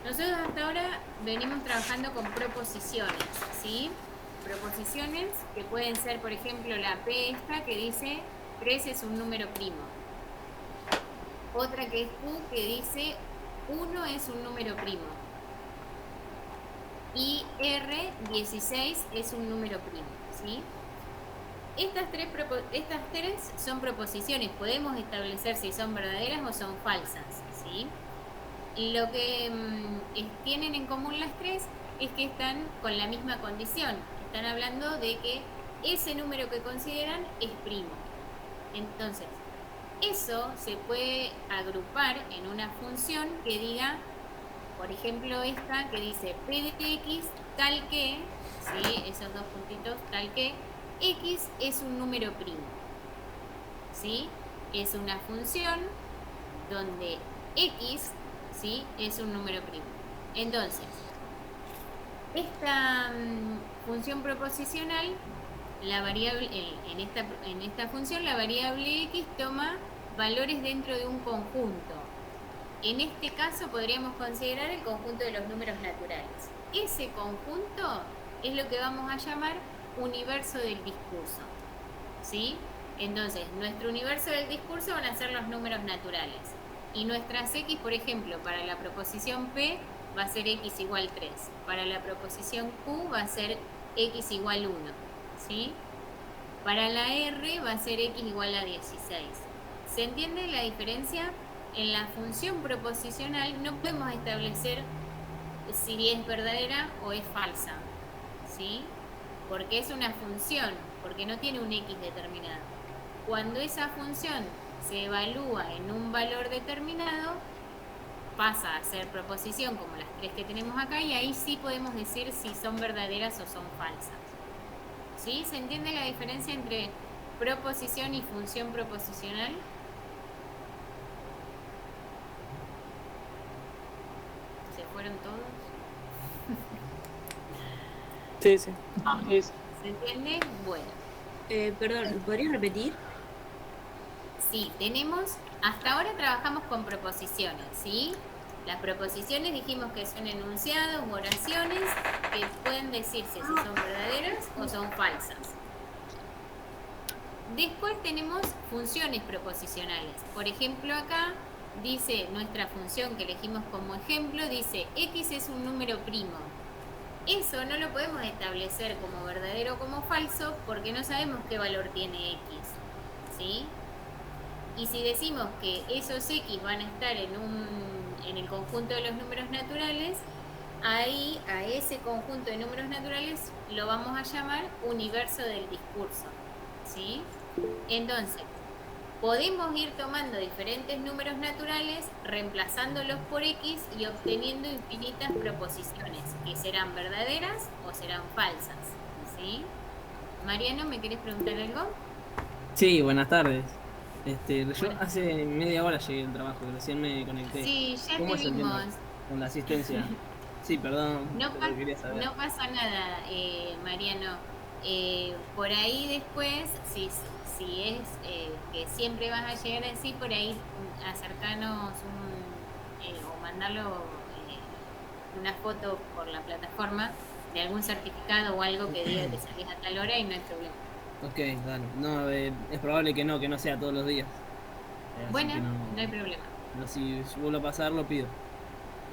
Nosotros hasta ahora venimos trabajando con proposiciones, ¿sí? Proposiciones que pueden ser, por ejemplo, la P esta que dice 3 es un número primo. Otra que es Q que dice 1 es un número primo. Y R, 16 es un número primo, ¿sí? Estas tres son proposiciones, podemos establecer si son verdaderas o son falsas, ¿sí? Y lo que tienen en común las tres es que están con la misma condición, están hablando de que ese número que consideran es primo. Entonces, eso se puede agrupar en una función que diga, por ejemplo esta que dice P de X tal que, ¿sí? Esos dos puntitos tal que, X es un número primo, ¿sí? Es una función donde X, ¿sí? Es un número primo. Entonces, esta función proposicional, la variable, en esta función la variable X toma valores dentro de un conjunto. En este caso podríamos considerar el conjunto de los números naturales. Ese conjunto es lo que vamos a llamar universo del discurso, ¿sí? Entonces, nuestro universo del discurso van a ser los números naturales. Y nuestras X, por ejemplo, para la proposición P va a ser X igual 3. Para la proposición Q va a ser X igual 1, ¿sí? Para la R va a ser X igual a 16. ¿Se entiende la diferencia? En la función proposicional no podemos establecer si es verdadera o es falsa, ¿sí? Porque es una función, porque no tiene un X determinado. Cuando esa función se evalúa en un valor determinado, pasa a ser proposición como las tres que tenemos acá y ahí sí podemos decir si son verdaderas o son falsas. ¿Sí? ¿Se entiende la diferencia entre proposición y función proposicional? ¿Se fueron todos? Sí, sí. ¿Se entiende? Bueno. Perdón, ¿podrías repetir? Sí, tenemos, hasta ahora trabajamos con proposiciones, ¿sí? Las proposiciones dijimos que son enunciados u oraciones que pueden decirse si son verdaderas o son falsas. Después tenemos funciones proposicionales. Por ejemplo, acá dice nuestra función que elegimos como ejemplo, dice X es un número primo. Eso no lo podemos establecer como verdadero o como falso porque no sabemos qué valor tiene X, ¿sí? Y si decimos que esos X van a estar en el conjunto de los números naturales, ahí a ese conjunto de números naturales lo vamos a llamar universo del discurso, ¿sí? Entonces, podemos ir tomando diferentes números naturales, reemplazándolos por X y obteniendo infinitas proposiciones, que serán verdaderas o serán falsas, ¿sí? Mariano, ¿me querés preguntar algo? Sí, buenas tardes. Yo hace media hora llegué al trabajo, recién me conecté. Sí, ya ¿Cómo te es el tema vimos. con la asistencia? Sí, perdón, No, pero quería saber. no pasa nada, Mariano. Por ahí después, si es que siempre vas a llegar así, por ahí acercanos o mandarlo una foto por la plataforma de algún certificado o algo que diga que salís a tal hora y no hay problema. Ok, dale. No, es probable que no sea todos los días. Así Bueno, que no hay problema. pero si vuelvo a pasar, lo pido.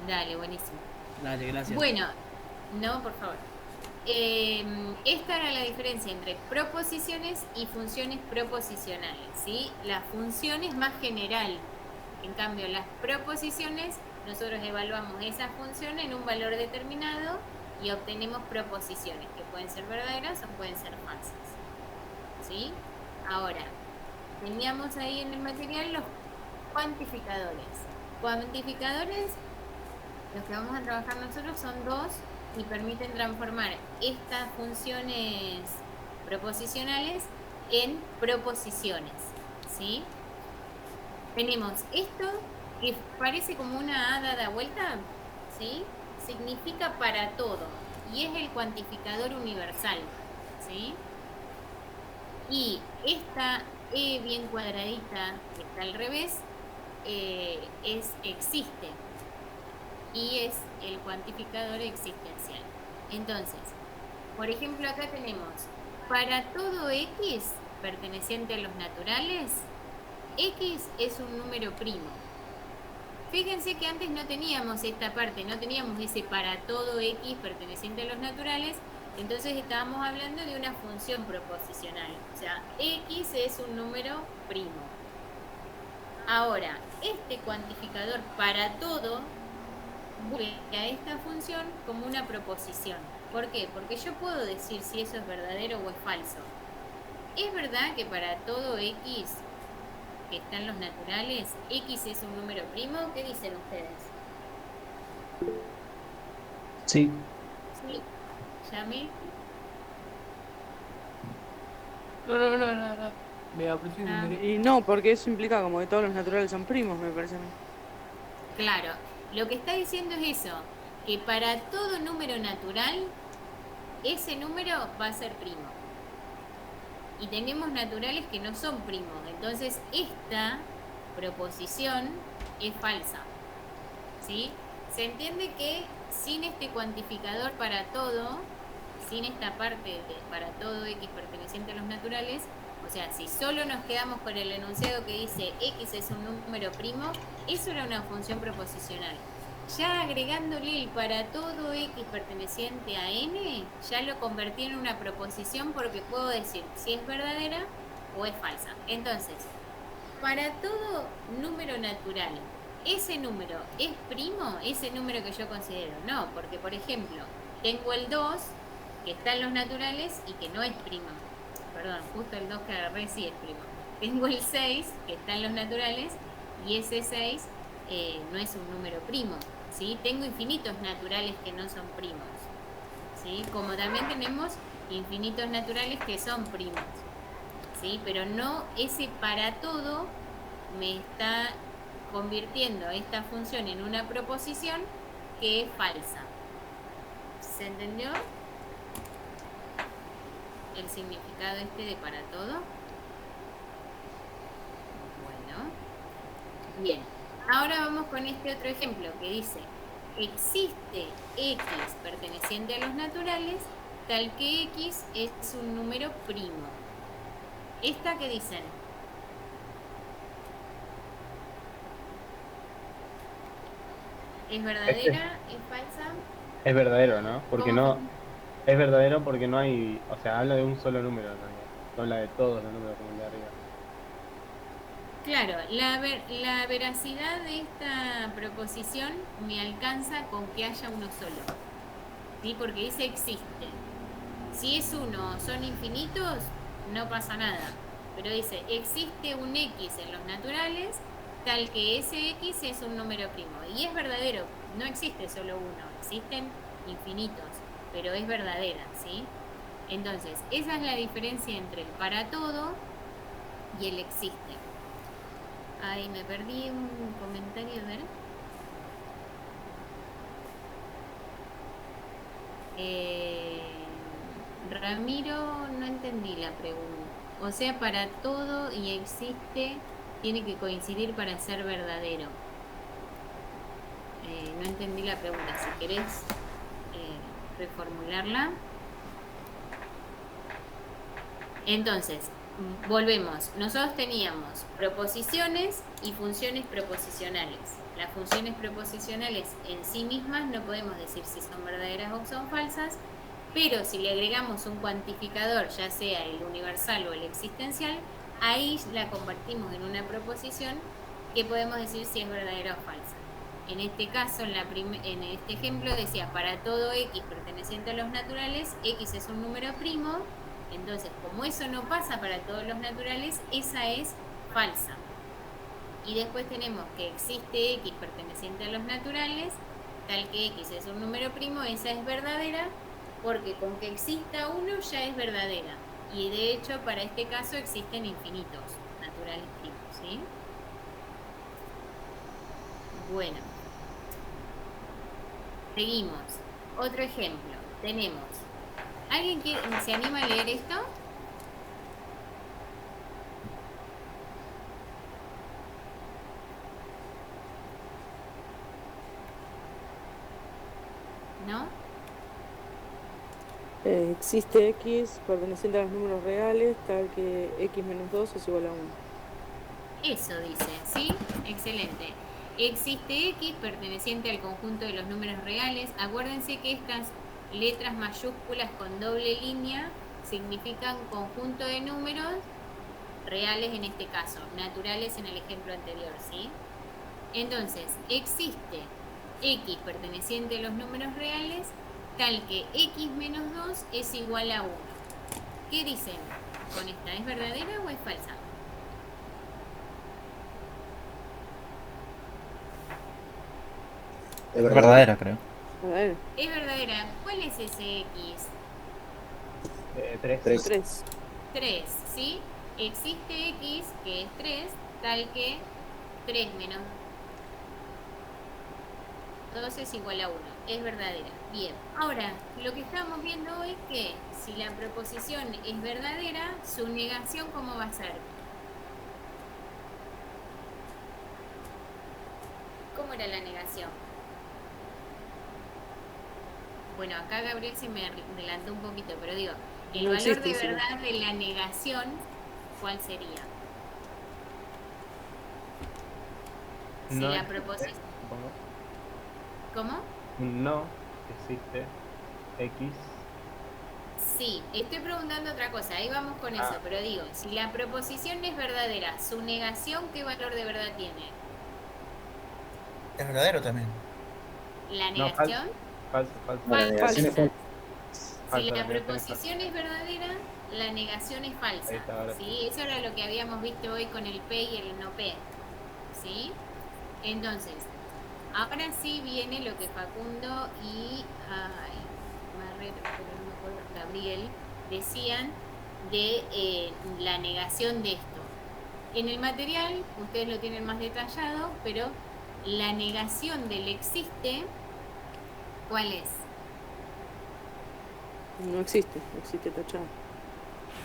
Dale, buenísimo. Dale, gracias. Bueno, no, por favor. esta era la diferencia entre proposiciones y funciones proposicionales, ¿sí? La función es más general. En cambio, las proposiciones, nosotros evaluamos esa función en un valor determinado y obtenemos proposiciones, que pueden ser verdaderas o pueden ser falsas, ¿sí? Ahora, teníamos ahí en el material los cuantificadores. Cuantificadores, los que vamos a trabajar nosotros son dos y permiten transformar estas funciones proposicionales en proposiciones, ¿sí? Tenemos esto que parece como una hada da vuelta, ¿sí? Significa para todo y es el cuantificador universal, ¿sí? Y esta E bien cuadradita que está al revés existe y es el cuantificador existencial. Entonces, por ejemplo, acá tenemos para todo X perteneciente a los naturales, X es un número primo. Fíjense que antes no teníamos esta parte, no teníamos ese para todo X perteneciente a los naturales, entonces estábamos hablando de una función proposicional, o sea, X es un número primo. Ahora, este cuantificador para todo vuelve a esta función como una proposición. ¿Por qué? Porque yo puedo decir si eso es verdadero o es falso. ¿Es verdad que para todo X que está en los naturales, X es un número primo? ¿Qué dicen ustedes? Sí. Sí. ¿Yami? No. Me aprecio Y no, porque eso implica como que todos los naturales son primos, me parece a mí. Claro, lo que está diciendo es eso, que para todo número natural, ese número va a ser primo. Y tenemos naturales que no son primos, entonces esta proposición es falsa, ¿sí? Se entiende que sin este cuantificador para todo, sin esta parte de para todo X perteneciente a los naturales, o sea, si solo nos quedamos con el enunciado que dice X es un número primo, eso era una función proposicional. Ya agregándole el para todo X perteneciente a N, ya lo convertí en una proposición porque puedo decir si es verdadera o es falsa. Entonces, para todo número natural, ¿ese número es primo? ¿Ese número que yo considero? No, porque por ejemplo, tengo el 2 que está en los naturales y que no es primo. Perdón, justo el 2 que agarré sí es primo. Tengo el 6 que está en los naturales y ese 6 no es un número primo, ¿sí? Tengo infinitos naturales que no son primos, ¿sí? Como también tenemos infinitos naturales que son primos, ¿sí? Pero no ese para todo me está convirtiendo esta función en una proposición que es falsa. ¿Se entendió? El significado de para todo. Bueno, bien. Ahora vamos con este otro ejemplo que dice: existe X perteneciente a los naturales tal que X es un número primo. ¿Esta qué dicen? ¿Es verdadera? ¿Es falsa? Es verdadero, ¿no? Porque no... Es verdadero porque no hay... O sea, habla de un solo número en realidad. No habla de todos los números como el de arriba. Claro, la veracidad de esta proposición me alcanza con que haya uno solo, ¿sí? Porque dice existe. Si es uno, son infinitos, no pasa nada. Pero dice, existe un X en los naturales, tal que ese X es un número primo. Y es verdadero, no existe solo uno, existen infinitos, pero es verdadera, ¿sí? Entonces, esa es la diferencia entre el para todo y el existe. Ahí me perdí un comentario, a ver. Ramiro, no entendí la pregunta. O sea, para todo y existe tiene que coincidir para ser verdadero. No entendí la pregunta. Si querés reformularla. Entonces, volvemos. Nosotros teníamos proposiciones y funciones proposicionales. Las funciones proposicionales en sí mismas no podemos decir si son verdaderas o son falsas. Pero si le agregamos un cuantificador, ya sea el universal o el existencial, ahí la convertimos en una proposición que podemos decir si es verdadera o falsa. En este caso, en este ejemplo decía, para todo x perteneciente a los naturales, x es un número primo. Entonces, como eso no pasa para todos los naturales, esa es falsa. Y después tenemos que existe x perteneciente a los naturales, tal que x es un número primo, esa es verdadera, porque con que exista uno ya es verdadera. Y de hecho, para este caso existen infinitos naturales primos, ¿sí? Bueno. Seguimos. Otro ejemplo. Tenemos. ¿Alguien se anima a leer esto? ¿No? Existe x perteneciente a los números reales, tal que x menos 2 es igual a 1. Eso dice, ¿sí? Excelente. Existe x perteneciente al conjunto de los números reales. Acuérdense que estas letras mayúsculas con doble línea significan conjunto de números reales en este caso, naturales en el ejemplo anterior, ¿sí? Entonces, existe x perteneciente a los números reales, tal que x menos 2 es igual a 1. ¿Qué dicen con esta? ¿Es verdadera o es falsa? Es verdadera, creo. Es verdadera. ¿Cuál es ese x? 3. 3, ¿sí? Existe x, que es 3, tal que 3 menos 2 es igual a 1. Es verdadera. Bien. Ahora, lo que estamos viendo es que si la proposición es verdadera, su negación, ¿cómo va a ser? ¿Cómo era la negación? Bueno, acá Gabriel se me adelantó un poquito, pero digo, el valor de verdad de la negación, ¿cuál sería? Si No la proposición... ¿Cómo? No existe x. Sí, estoy preguntando otra cosa, ahí vamos con eso, pero digo, si la proposición es verdadera, su negación, ¿qué valor de verdad tiene? Es verdadero también. ¿La negación? Falso. Falsa. Si la proposición es verdadera, la negación es falsa. ¿Sí? Eso era lo que habíamos visto hoy con el P y el no P. ¿Sí? Entonces, ahora sí viene lo que Facundo y Marrero, pero no me acuerdo, Gabriel, decían de la negación de esto. En el material, ustedes lo tienen más detallado, pero la negación del existe, ¿cuál es? No existe tachado.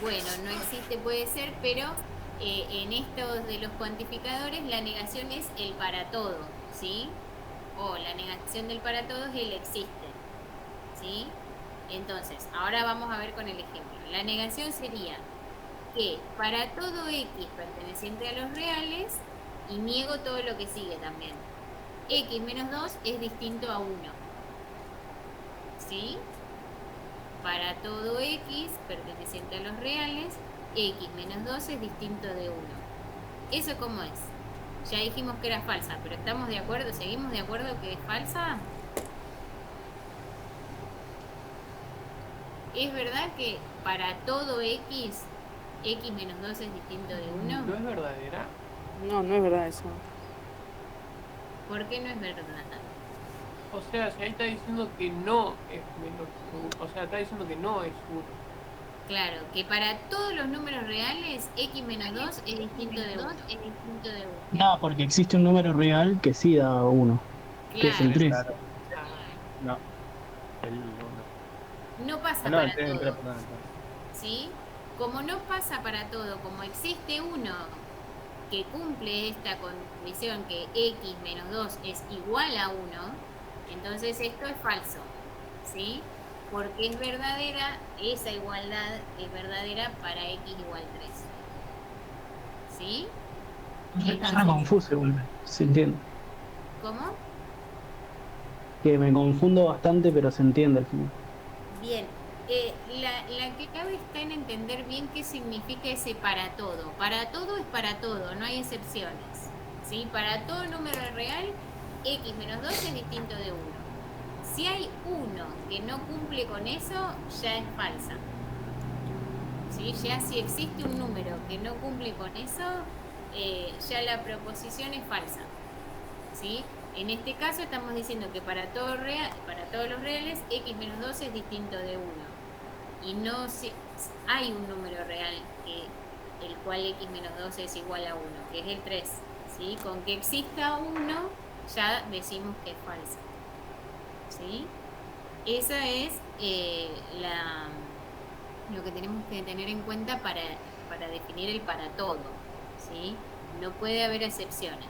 Bueno, no existe, puede ser, pero en estos de los cuantificadores la negación es el para todo, ¿sí? O la negación del para todo es el existe, ¿sí? Entonces, ahora vamos a ver con el ejemplo. La negación sería que para todo x perteneciente a los reales, y niego todo lo que sigue también, x menos 2 es distinto a 1, ¿sí? Para todo x perteneciente a los reales, x menos 2 es distinto de 1. ¿Eso cómo es? Ya dijimos que era falsa, pero ¿estamos de acuerdo? ¿Seguimos de acuerdo que es falsa? ¿Es verdad que para todo x, x menos 2 es distinto de 1? ¿No es verdadera? No es verdad eso. ¿Por qué no es verdad? O sea, si ahí está diciendo que no es menos 1. O sea, está diciendo que no es 1. Claro, que para todos los números reales, x menos 2 es distinto de 1. No, porque existe un número real que sí da 1, que es el 3. Claro. No. No pasa para todo. ¿Sí? Como no pasa para todo, como existe uno que cumple esta condición que x menos 2 es igual a 1, entonces esto es falso, ¿sí? Porque es verdadera, esa igualdad es verdadera para x igual 3. ¿Sí? Está confuso igual, se entiende. ¿Cómo? Que me confundo bastante, pero se entiende al final. Bien, La clave está en entender bien qué significa ese para todo. Para todo es para todo, no hay excepciones. ¿Sí? Para todo número real, x menos 2 es distinto de 1. Si hay uno que no cumple con eso, ya es falsa. ¿Sí? Ya si existe un número que no cumple con eso, ya la proposición es falsa. ¿Sí? En este caso estamos diciendo que para todos los reales, x menos 2 es distinto de 1. Y no si hay un número real el cual x menos 2 es igual a 1, que es el 3. ¿Sí? Con que exista 1, ya decimos que es falsa. ¿Sí? Esa es lo que tenemos que tener en cuenta para definir el para todo. ¿Sí? No puede haber excepciones.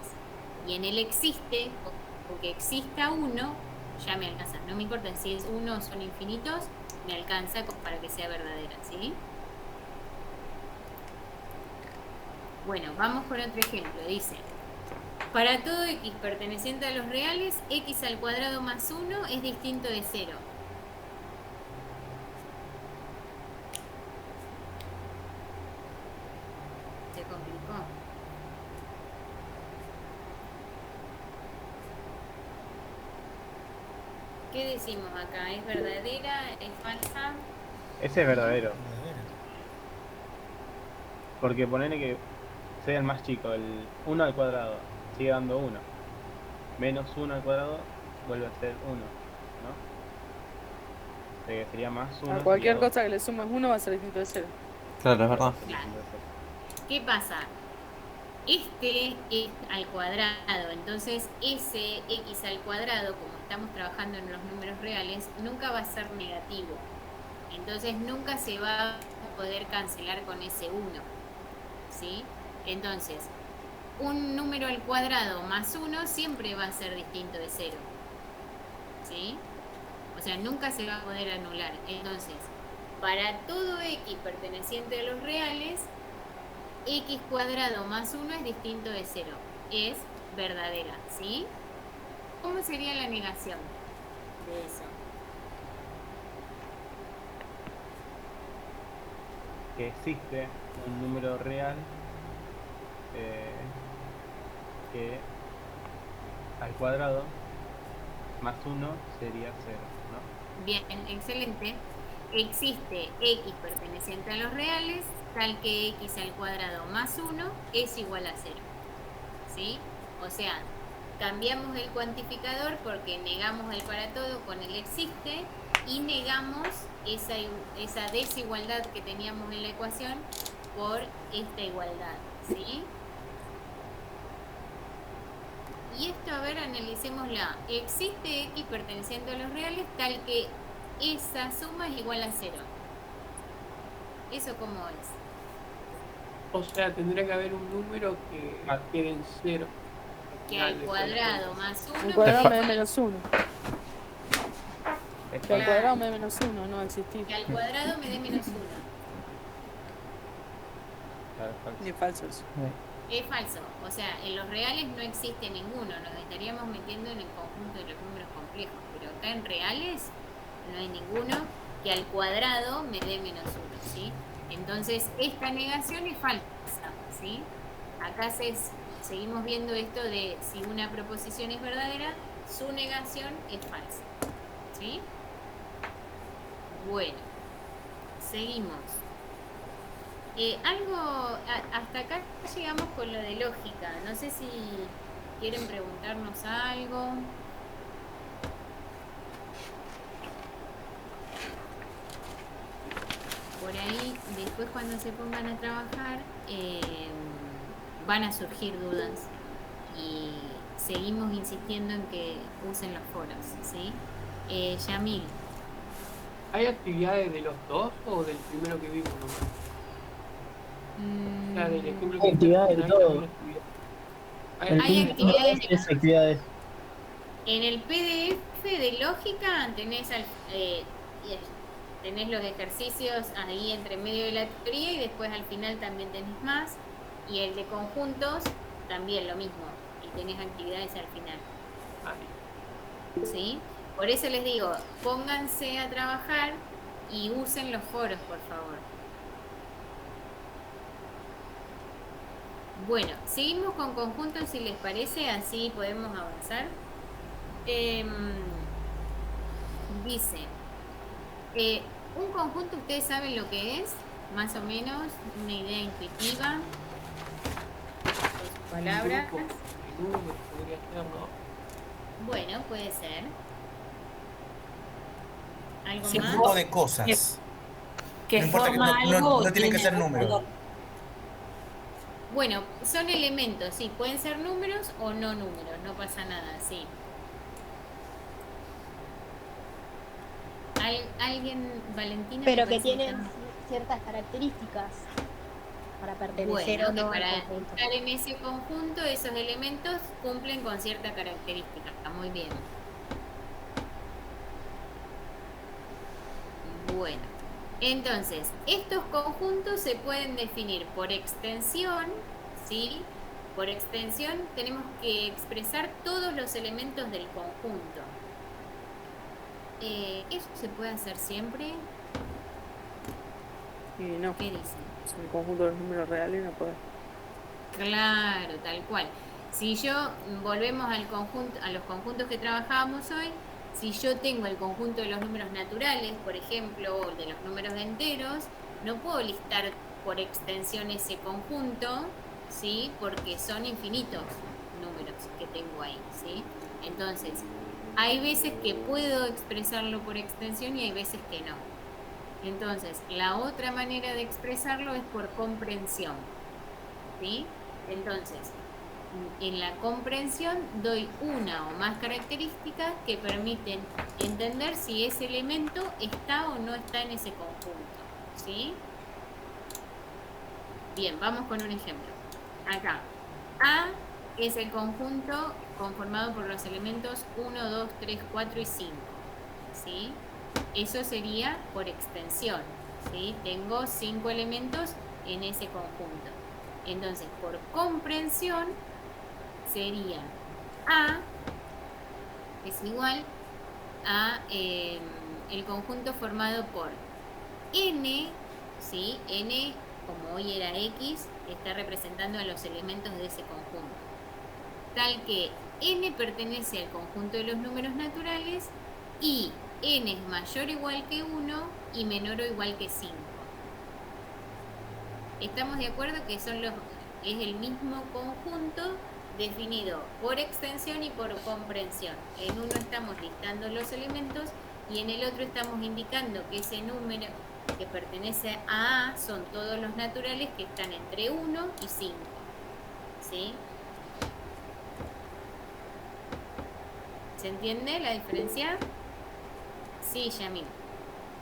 Y en el existe, porque exista 1, ya me alcanza. No me importa si es 1 o son infinitos, me alcanza para que sea verdadera. ¿Sí? Bueno, vamos con otro ejemplo. Dice: para todo x perteneciente a los reales, x al cuadrado más 1 es distinto de 0. Se complicó. ¿Qué decimos acá? ¿Es verdadera? ¿Es falsa? Ese es verdadero. Porque ponele que sea el más chico, el 1 al cuadrado sigue dando 1. Menos 1 al cuadrado vuelve a ser 1, ¿no? O sea que sería más 1. A cualquier cosa que le sumes 1 va a ser distinto de 0. Claro, es verdad. Claro. ¿Qué pasa? Este es al cuadrado, entonces ese x al cuadrado, como estamos trabajando en los números reales, nunca va a ser negativo. Entonces nunca se va a poder cancelar con ese 1. ¿Sí? Entonces, un número al cuadrado más 1 siempre va a ser distinto de 0. ¿Sí? O sea, nunca se va a poder anular. Entonces, para todo x perteneciente a los reales, x cuadrado más 1 es distinto de 0. Es verdadera. ¿Sí? ¿Cómo sería la negación de eso? Que existe un número real que al cuadrado más 1 sería 0, ¿no? Bien, excelente. Existe x perteneciente a los reales, tal que x al cuadrado más 1 es igual a 0. ¿Sí? O sea, cambiamos el cuantificador porque negamos el para todo con el existe y negamos esa desigualdad que teníamos en la ecuación por esta igualdad. ¿Sí? Y esto, a ver, analicémosla. Existe x perteneciente a los reales tal que esa suma es igual a 0. ¿Eso cómo es? O sea, tendría que haber un número que quede en 0. Que al cuadrado más 1... El cuadrado me dé menos 1. Es Que al falso. cuadrado me dé menos 1, no existir. Que al cuadrado me dé menos 1. Claro, es falso. Ni falso eso. Es falso. O sea, en los reales no existe ninguno. Nos estaríamos metiendo en el conjunto de los números complejos. Pero acá en reales no hay ninguno que al cuadrado me dé menos 1. ¿Sí? Entonces, esta negación es falsa. ¿Sí? Acá seguimos viendo esto de si una proposición es verdadera, su negación es falsa. ¿Sí? Bueno, seguimos. Hasta acá llegamos con lo de lógica. No sé si quieren preguntarnos algo. Por ahí, después cuando se pongan a trabajar, van a surgir dudas. Y seguimos insistiendo en que usen los foros, ¿sí? Yamil. ¿Hay actividades de los dos o del primero que vimos nomás? O sea, del ejemplo que Actividades de todo. Hay actividades. Tres actividades. En el PDF de lógica tenés los ejercicios ahí entre medio de la teoría y después al final también tenés más. Y el de conjuntos también lo mismo. Y tenés actividades al final. ¿Sí? Por eso les digo, pónganse a trabajar y usen los foros, por favor. Bueno, seguimos con conjuntos si les parece, así podemos avanzar. Dice, un conjunto, ustedes saben lo que es, más o menos, una idea intuitiva, con palabras. Podría ser, ¿no? Bueno, puede ser. ¿Algo Un más? grupo de cosas. Que No importa que forma no algo. tienen que tiene ser números. color. Bueno, son elementos, sí, pueden ser números o no números, no pasa nada, sí. ¿Alguien, Valentina? Pero me que parece tienen está- ciertas características para pertenecer Bueno, o que no para al conjunto. estar en ese conjunto, esos elementos cumplen con cierta característica. Está muy bien. Bueno, entonces, estos conjuntos se pueden definir por extensión, ¿sí? Por extensión tenemos que expresar todos los elementos del conjunto. ¿Eso se puede hacer siempre? Y no. ¿Qué dicen? Es un conjunto de los números reales, no puede. Claro, tal cual. Si yo volvemos al conjunto, a los conjuntos que trabajábamos hoy, si yo tengo el conjunto de los números naturales, por ejemplo, o de los números enteros, no puedo listar por extensión ese conjunto, ¿sí? Porque son infinitos números que tengo ahí, ¿sí? Entonces, hay veces que puedo expresarlo por extensión y hay veces que no. Entonces, la otra manera de expresarlo es por comprensión, ¿sí? Entonces, en la comprensión doy una o más características que permiten entender si ese elemento está o no está en ese conjunto, ¿sí? Bien, vamos con un ejemplo. Acá, A es el conjunto conformado por los elementos 1, 2, 3, 4 y 5, ¿sí? Eso sería por extensión, ¿sí? Tengo 5 elementos en ese conjunto. Entonces, por comprensión, sería A es igual a el conjunto formado por N, ¿sí? N, como hoy era X, está representando a los elementos de ese conjunto. Tal que N pertenece al conjunto de los números naturales y N es mayor o igual que 1 y menor o igual que 5. ¿Estamos de acuerdo que es el mismo conjunto definido por extensión y por comprensión? En uno estamos listando los elementos y en el otro estamos indicando que ese número que pertenece a A son todos los naturales que están entre 1 y 5. ¿Sí? ¿Se entiende la diferencia? Sí, Yamil.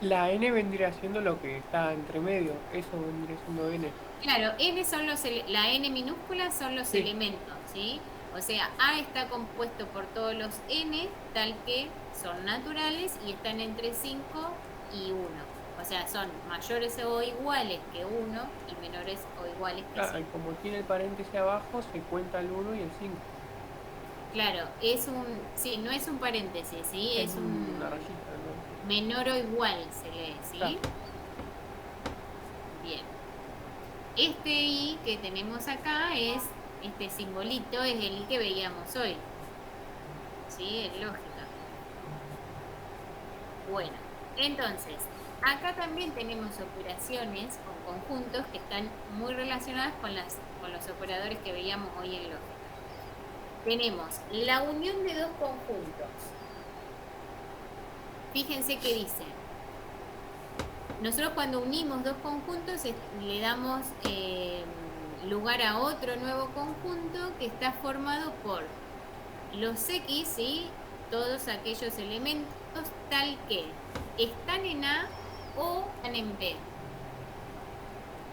La N vendría siendo lo que está entre medio, eso vendría siendo N. Claro, N son la N minúscula son los Sí. elementos, ¿sí? O sea, A está compuesto por todos los N, tal que son naturales y están entre 5 y 1. O sea, son mayores o iguales que 1 y menores o iguales que 5. Claro, y como tiene el paréntesis abajo, se cuenta el 1 y el 5. Claro, sí, no es un paréntesis, ¿sí? Es una rayita, ¿no? menor o igual se lee, ¿sí? Claro. Bien. Este I que tenemos acá es, este simbolito es el I que veíamos hoy. ¿Sí? Es lógica. Bueno, entonces, acá también tenemos operaciones con conjuntos que están muy relacionadas con los operadores que veíamos hoy en lógica. Tenemos la unión de dos conjuntos. Fíjense que dice, nosotros cuando unimos dos conjuntos le damos lugar a otro nuevo conjunto que está formado por los X, ¿sí? Todos aquellos elementos tal que están en A o están en B.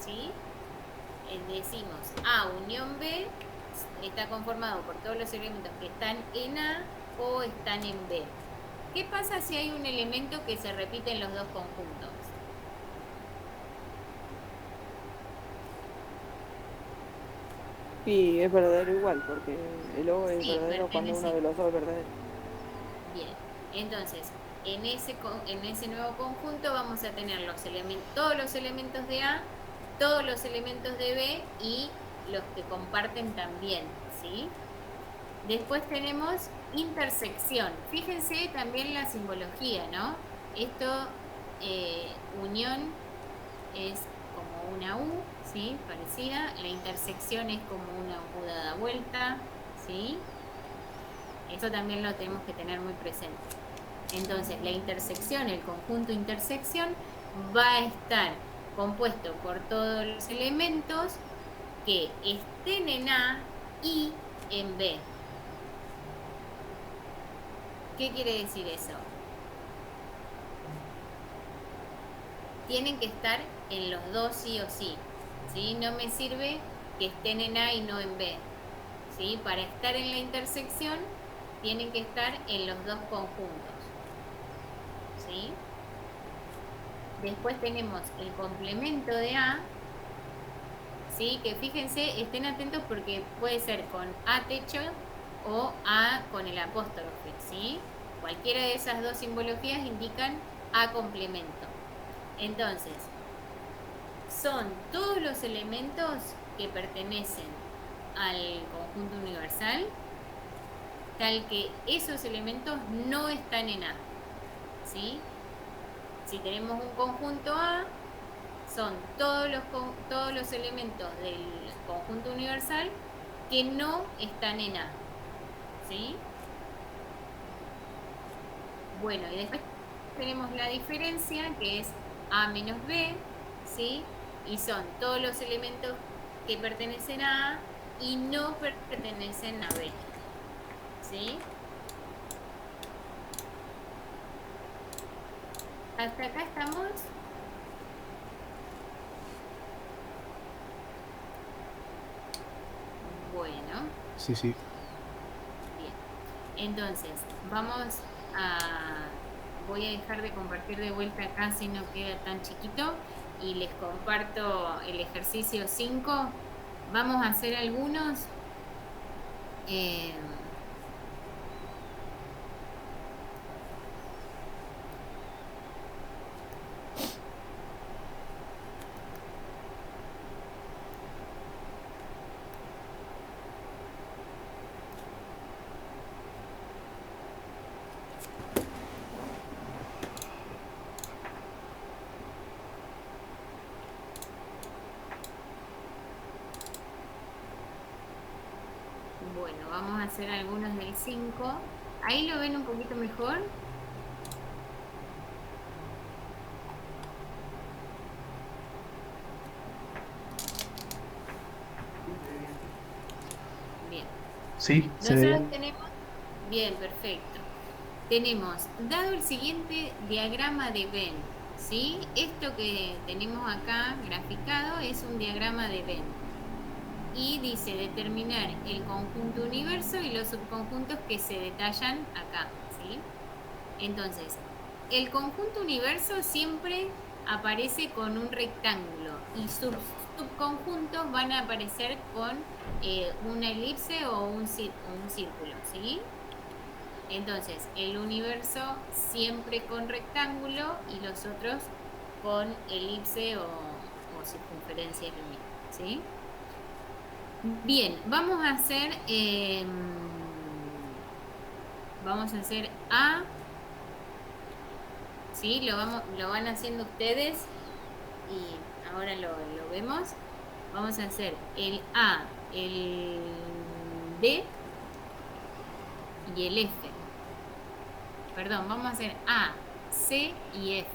¿Sí? Decimos A unión B está conformado por todos los elementos que están en A o están en B. ¿Qué pasa si hay un elemento que se repite en los dos conjuntos? Y es verdadero igual, porque el O es Sí, verdadero cuando pertenece. uno de los dos es verdadero. Bien, entonces, en ese nuevo conjunto vamos a tener todos los elementos de A, todos los elementos de B y los que comparten también, ¿sí? Después tenemos intersección. Fíjense también la simbología, ¿no? Esto, unión es como una U, ¿sí? Parecida. La intersección es como una U dada vuelta, ¿sí? Eso también lo tenemos que tener muy presente. Entonces, la intersección, el conjunto intersección, va a estar compuesto por todos los elementos que estén en A y en B. ¿Qué quiere decir eso? Tienen que estar en los dos sí o sí, ¿sí? No me sirve que estén en A y no en B, ¿sí? Para estar en la intersección tienen que estar en los dos conjuntos, ¿sí? Después tenemos el complemento de A, ¿sí? Que fíjense, estén atentos porque puede ser con A techo o A con el apóstrofe, ¿sí? Cualquiera de esas dos simbologías indican A complemento. Entonces, son todos los elementos que pertenecen al conjunto universal, tal que esos elementos no están en A, ¿sí? Si tenemos un conjunto A, son todos los elementos del conjunto universal que no están en A, ¿sí? Bueno, y después tenemos la diferencia, que es A menos B, ¿sí? Y son todos los elementos que pertenecen a A y no pertenecen a B, ¿sí? ¿Hasta acá estamos? Bueno. Sí, sí. Bien. Entonces, voy a dejar de compartir de vuelta acá si no queda tan chiquito y les comparto el ejercicio 5. Vamos a hacer algunos. Bueno, vamos a hacer algunos del 5. Ahí lo ven un poquito mejor. Bien. Sí, se ve Nosotros bien. tenemos... Bien, perfecto. Tenemos, dado el siguiente diagrama de Venn, ¿sí? Esto que tenemos acá graficado es un diagrama de Venn. Y dice determinar el conjunto universo y los subconjuntos que se detallan acá, ¿sí? Entonces, el conjunto universo siempre aparece con un rectángulo y sus subconjuntos van a aparecer con una elipse o un círculo, ¿sí? Entonces, el universo siempre con rectángulo y los otros con elipse o circunferencia lumínica, ¿sí? Bien, vamos a hacer A, ¿sí? Lo van haciendo ustedes y ahora lo vemos. Vamos a hacer el A, el D y el F. Perdón, vamos a hacer A, C y F.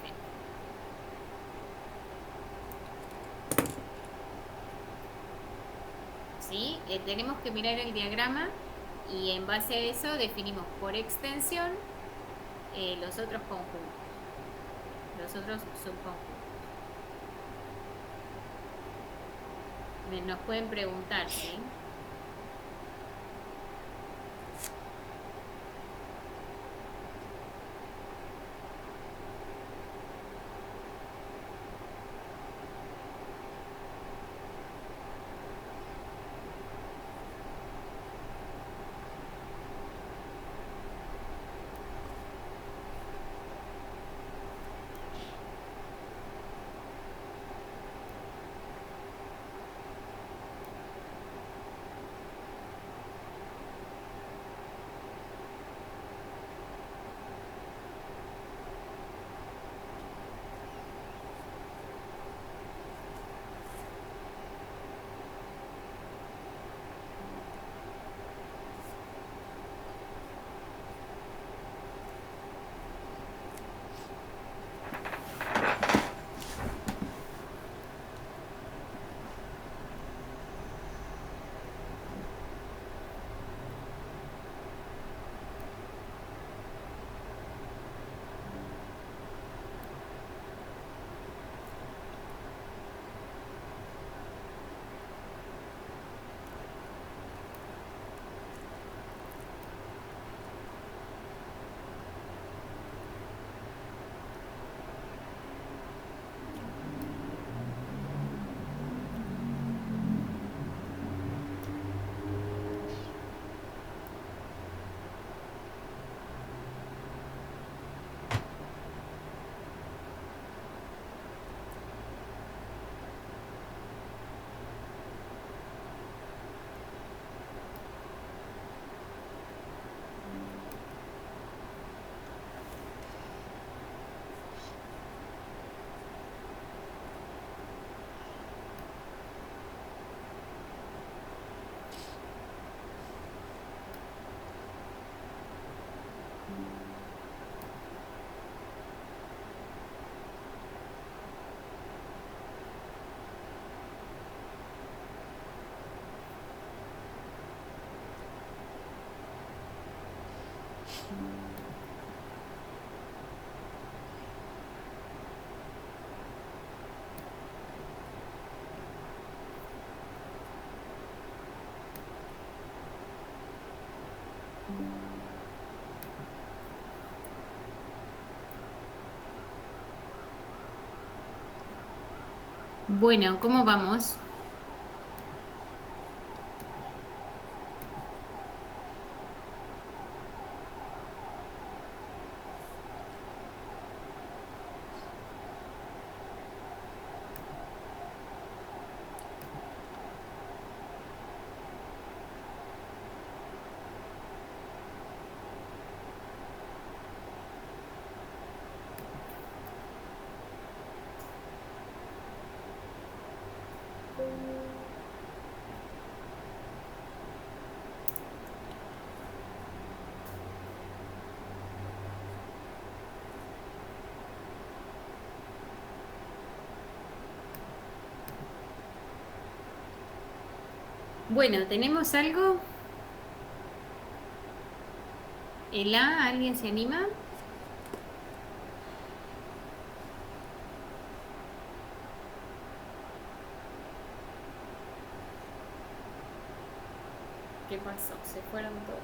¿Sí? Tenemos que mirar el diagrama y en base a eso definimos por extensión los otros conjuntos, los otros subconjuntos. Nos pueden preguntar, ¿sí? Bueno, ¿cómo vamos? Bueno, ¿tenemos algo? ¿El A? ¿Alguien se anima? ¿Qué pasó? Se fueron todos.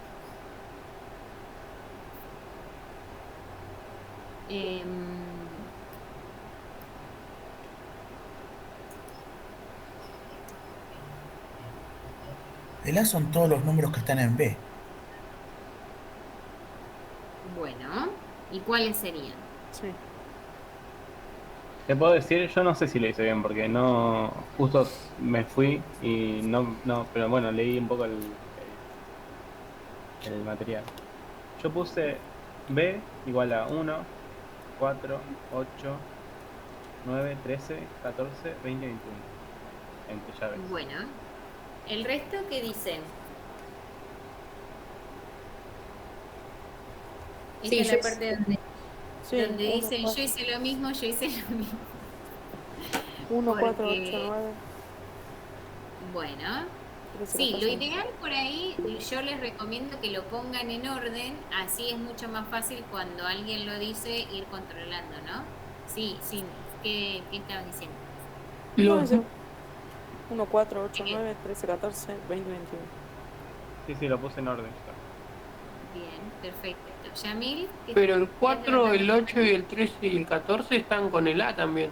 El A son todos los números que están en B. Bueno, ¿y cuáles serían? Sí. Te puedo decir, yo no sé si lo hice bien porque no, justo me fui y no, pero bueno, leí un poco el material. Yo puse B igual a 1, 4, 8, 9, 13, 14, 20, 21. Entre llaves. Bueno, ¿el resto qué dicen? Esta Sí, es yo la parte donde, Sí, donde 1, dicen 4, yo hice lo mismo, yo hice lo mismo. 1, 4, 8, Porque, 9, bueno, 13, sí, lo 14. ideal por ahí, yo les recomiendo que lo pongan en orden, así es mucho más fácil cuando alguien lo dice ir controlando, ¿no? Sí, sí, ¿qué estabas diciendo? No, Los, ese. 1, 4, 8, 9, 13, 14, 20, 21. Sí, lo puse en orden. Bien, perfecto. Yamil, pero el ¿qué 4, te el 8 y el 13 y el 14 están con el A también.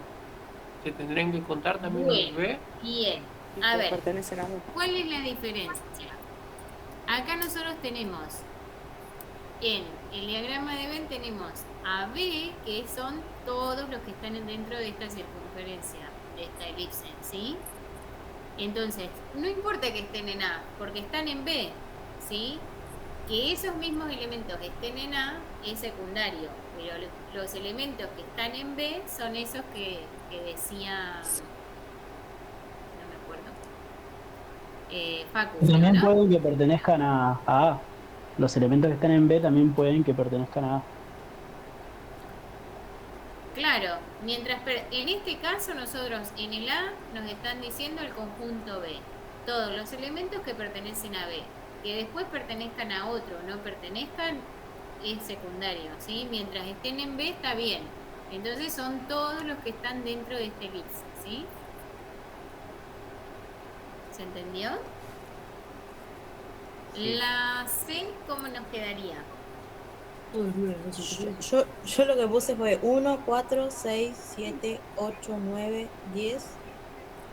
¿Se tendrían que contar también los Bien, B? bien. Y A que ver, pertenecen a B. ¿cuál es la diferencia? Acá nosotros tenemos, en el diagrama de Venn tenemos a B, que son todos los que están dentro de esta circunferencia, de esta elipse, ¿sí? Entonces, no importa que estén en A, porque están en B, ¿sí? Que esos mismos elementos estén en A es secundario, pero los elementos que están en B son esos que decía, no me acuerdo, Facu, También ¿no? pueden que pertenezcan a A. Los elementos que están en B también pueden que pertenezcan a A. Claro, en este caso nosotros en el A nos están diciendo el conjunto B, todos los elementos que pertenecen a B, que después pertenezcan a otro o no pertenezcan es secundario, ¿sí? Mientras estén en B está bien, entonces son todos los que están dentro de este elipse, ¿sí? ¿Se entendió? Sí. La C, ¿cómo nos quedaría? Yo lo que puse fue 1, 4, 6, 7, 8, 9, 10.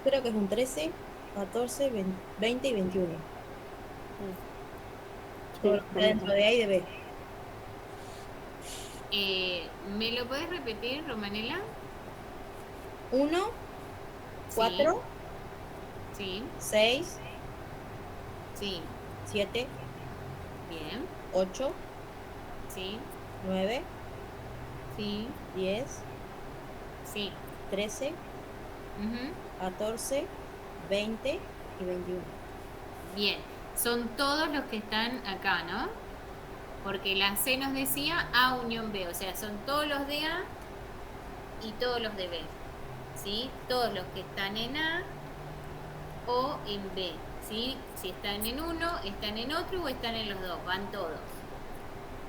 Creo que es un 13, 14, 20 y 21. Todo lo que está dentro de A y de B. ¿Me lo podés repetir, Romanela? 1, 4, Sí, 6, sí, 7, bien, 8, sí, 9, sí, 10, sí. 13, Ujú. 14, 20 y 21. Bien, son todos los que están acá, ¿no? Porque la C nos decía A unión B, o sea, son todos los de A y todos los de B, ¿sí? Todos los que están en A o en B, ¿sí? Si están en uno, están en otro o están en los dos, van todos.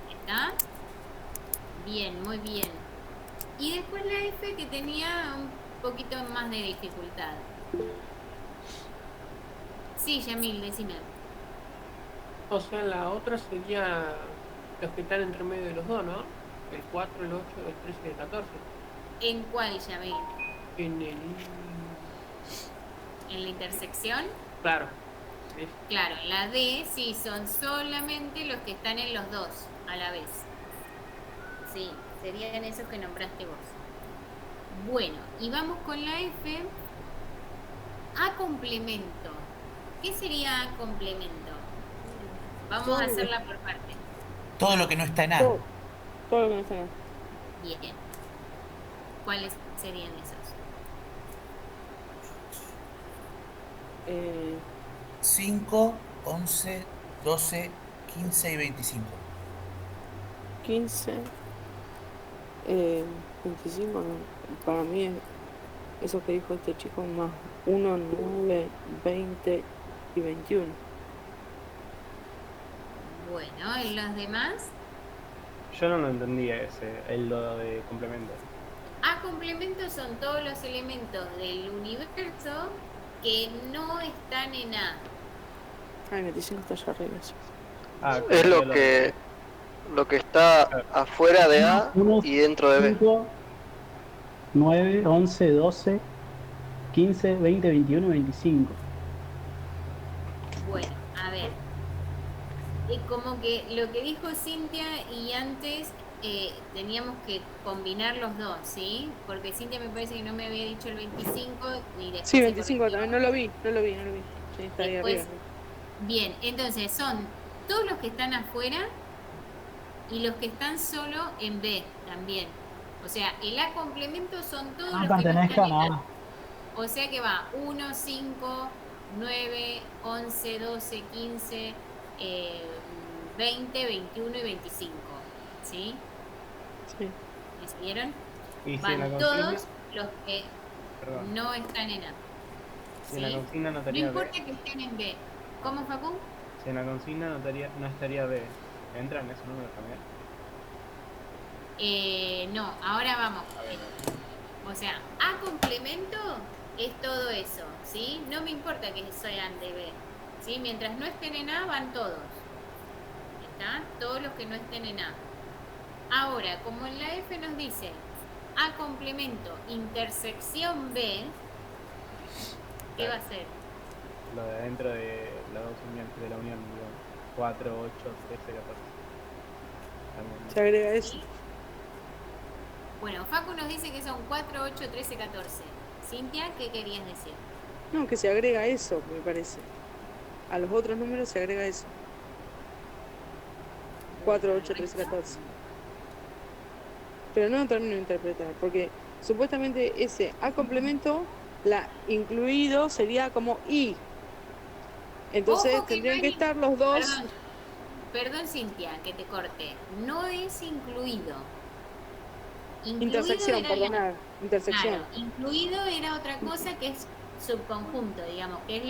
¿Está? Bien, muy bien. Y después la F que tenía un poquito más de dificultad. Sí, Yamil, decime. O sea, la otra sería los que están entre medio de los dos, ¿no? El 4, el 8, el 13 y el 14. ¿En cuál, Yamil? En el en la intersección. Claro. Sí. Claro, la D sí son solamente los que están en los dos a la vez. Sí, serían esos que nombraste vos. Bueno, y vamos con la F. A complemento. ¿Qué sería A complemento? Vamos a hacerla por parte. Todo lo que no está en A. Todo lo que no está en A. Bien. ¿Cuáles serían esos? 5, 11, 12, 15 y 25. 15, 25, no. Para mí es eso que dijo este chico más 1, 9, 20 y 21. Bueno, ¿y los demás? Yo no lo entendía el lo de complemento. A complemento son todos los elementos del universo que no están en A. Ay, 25 está allá arriba. Sí. Es lo que está afuera de A y dentro de B. 5, 9, 11, 12, 15, 20, 21 y 25. Bueno, a ver. Como que lo que dijo Cintia y antes teníamos que combinar los dos, ¿sí? Porque Cintia me parece que no me había dicho el 25 y después. Sí, 25 también, no lo vi. Sí, está ahí después, arriba. Bien, entonces son todos los que están afuera y los que están solo en B también. O sea, el A complemento son todos los que no están en A. O sea que va 1, 5, 9, 11, 12, 15, 20, 21 y 25. ¿Sí? Sí. ¿Me vieron? Y si van en la todos consigna, los que no están en A. si en la consigna no No estaría importa B. que estén en B. ¿Cómo, Facu? Si en la consigna no estaría B. ¿Entran esos números también? No, ahora vamos. O sea, A complemento es todo eso, ¿sí? No me importa que sean de B, ¿sí? Mientras no estén en A, van todos. ¿Está? Todos los que no estén en A. Ahora, como en la F nos dice A complemento intersección B, ¿qué va a ser? Lo de adentro de las dos uniones de la unión, digamos. 4, 8, 13, 14. También. Se agrega eso. Bueno, Facu nos dice que son 4, 8, 13, 14. Cintia, ¿qué querías decir? No, que se agrega eso, me parece. A los otros números se agrega eso. 4, 8, 13, 14. Pero no termino de interpretar, porque supuestamente ese A complemento, la incluido sería como I. Entonces Ojo que tendrían no que es- estar los dos. Perdón, Cintia, que te corte. No es incluido. Intersección, era perdonar. Intersección. Claro, incluido era otra cosa que es subconjunto, digamos, que es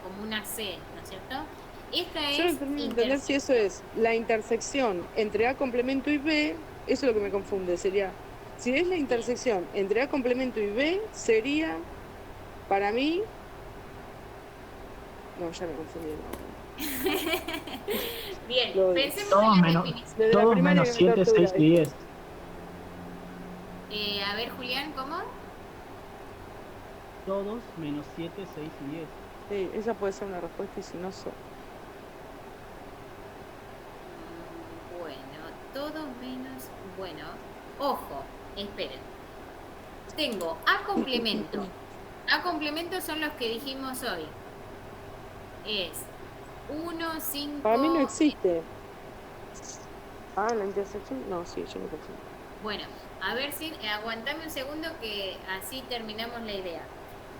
como una C, ¿no es cierto? Esta Yo no es termino de entender si eso es la intersección entre A complemento y B. Eso es lo que me confunde. Sería, si es la intersección entre A complemento y B, sería, para mí... No, ya me confundí. Bien, Lo- pensemos Todos en la menos, definición. Desde la todos primaria menos que me 7, tortura 6 y 10. A ver, Julián, ¿cómo? Todos menos 7, 6 y 10. Sí, esa puede ser una respuesta y si no, Bueno, todo menos... Bueno, ojo, esperen. Tengo A complemento. A complemento son los que dijimos hoy. Es 1, 5... para mí no existe. Ah, la intersección. No, sí, yo no confundo. Bueno, a ver si... aguantame un segundo que así terminamos la idea.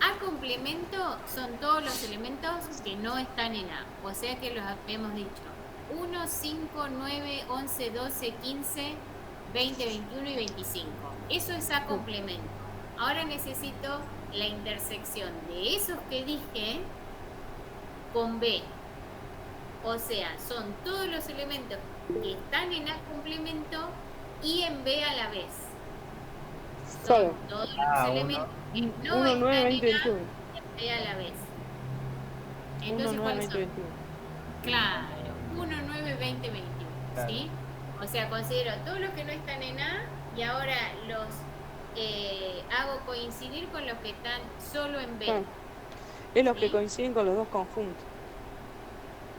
A complemento son todos los elementos que no están en A. O sea que los hemos dicho. 1, 5, 9, 11, 12, 15, 20, 21 y 25. Eso es A complemento. Ahora necesito la intersección de esos que dije con B. O sea, son todos los elementos que están en A complemento y en B a la vez. Son todos los elementos que no 1, 9, están 20, en A 21. y en B a la vez. 1, Entonces, 9, ¿cuáles 20, son? 21. Claro, 1, 9, 20, 21. Claro. ¿Sí? O sea, considero todos los que no están en A y ahora los hago coincidir con los que están solo en B. Ah. Es los que coinciden con los dos conjuntos.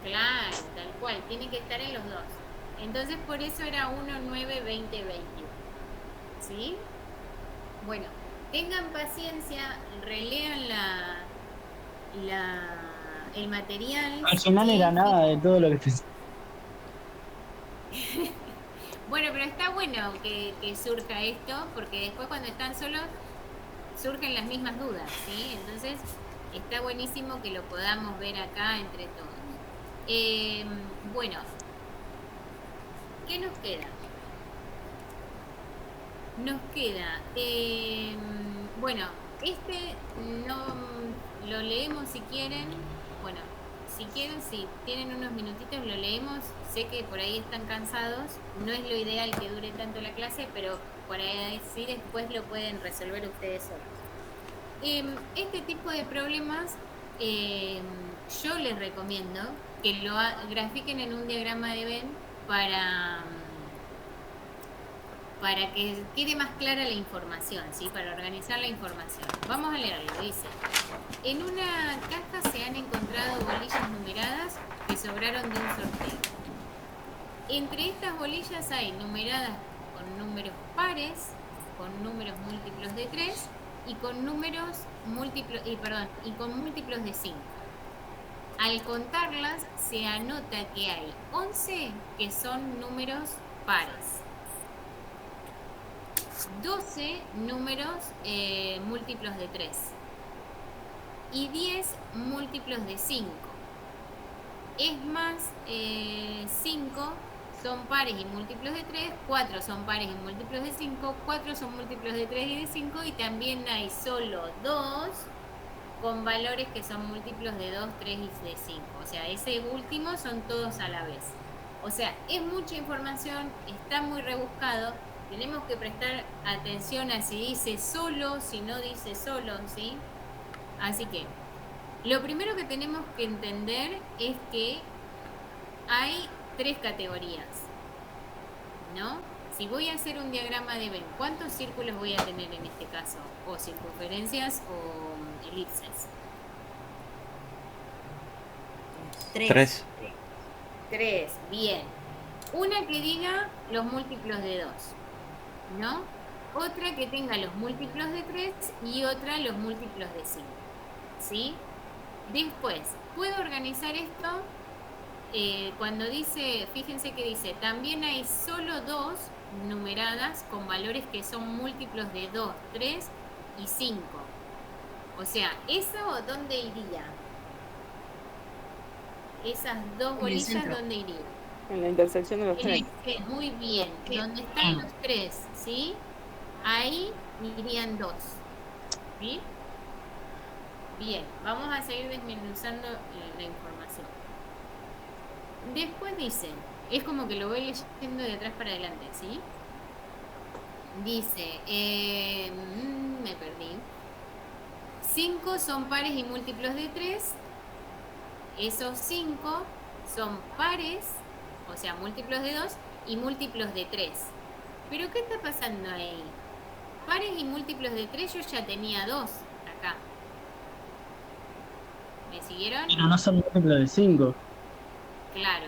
Claro, tal cual, tiene que estar en los dos. Entonces por eso era 1, 9, 20, 21. ¿Sí? Bueno, tengan paciencia, relean el material. Al final era nada de todo lo que te... Bueno, pero está bueno que surja esto, porque después cuando están solos surgen las mismas dudas, ¿sí? Entonces está buenísimo que lo podamos ver acá entre todos. Bueno, ¿qué nos queda? Nos queda, bueno, no lo leemos si quieren. Bueno, si quieren, si tienen unos minutitos lo leemos. Sé que por ahí están cansados, no es lo ideal que dure tanto la clase, pero por ahí sí después lo pueden resolver ustedes solos. Este tipo de problemas yo les recomiendo que lo grafiquen en un diagrama de Venn para que quede más clara la información, ¿sí? Para organizar la información. Vamos a leerlo, dice: en una caja se han encontrado bolillas numeradas que sobraron de un sorteo. Entre estas bolillas hay numeradas con números pares, con números múltiplos de 3 y con números múltiplos, y con múltiplos de 5. Al contarlas se anota que hay 11 que son números pares, 12 números múltiplos de 3 y 10 múltiplos de 5. Es más, 5 son pares y múltiplos de 3, 4 son pares y múltiplos de 5, 4 son múltiplos de 3 y de 5, y también hay solo 2 con valores que son múltiplos de 2, 3 y de 5. O sea, ese último son todos a la vez. O sea, es mucha información, está muy rebuscado. Tenemos que prestar atención a si dice solo, si no dice solo, ¿sí? Así que, lo primero que tenemos que entender es que hay 3 categorías, ¿no? Si voy a hacer un diagrama de Venn, ¿cuántos círculos voy a tener en este caso? O circunferencias o elipses. 3. 3, bien. Una que diga los múltiplos de 2, ¿no? Otra que tenga los múltiplos de 3 y otra los múltiplos de 5, ¿sí? Después, puedo organizar esto cuando dice, fíjense que dice, también hay solo 2 numeradas con valores que son múltiplos de 2, 3 y 5. O sea, ¿eso dónde iría? Esas dos bolillas, ¿dónde irían? En la intersección de los 3. Muy bien, donde están los 3, ¿sí? Ahí irían 2, ¿sí? Bien, vamos a seguir desmenuzando la información. Después dice, es como que lo voy leyendo de atrás para adelante, ¿sí? Dice, me perdí. 5 son pares y múltiplos de 3. Esos 5 son pares, o sea, múltiplos de 2 y múltiplos de 3. ¿Pero qué está pasando ahí? Pares y múltiplos de 3 yo ya tenía 2 acá. ¿Me siguieron? Pero no son múltiplos de 5. Claro,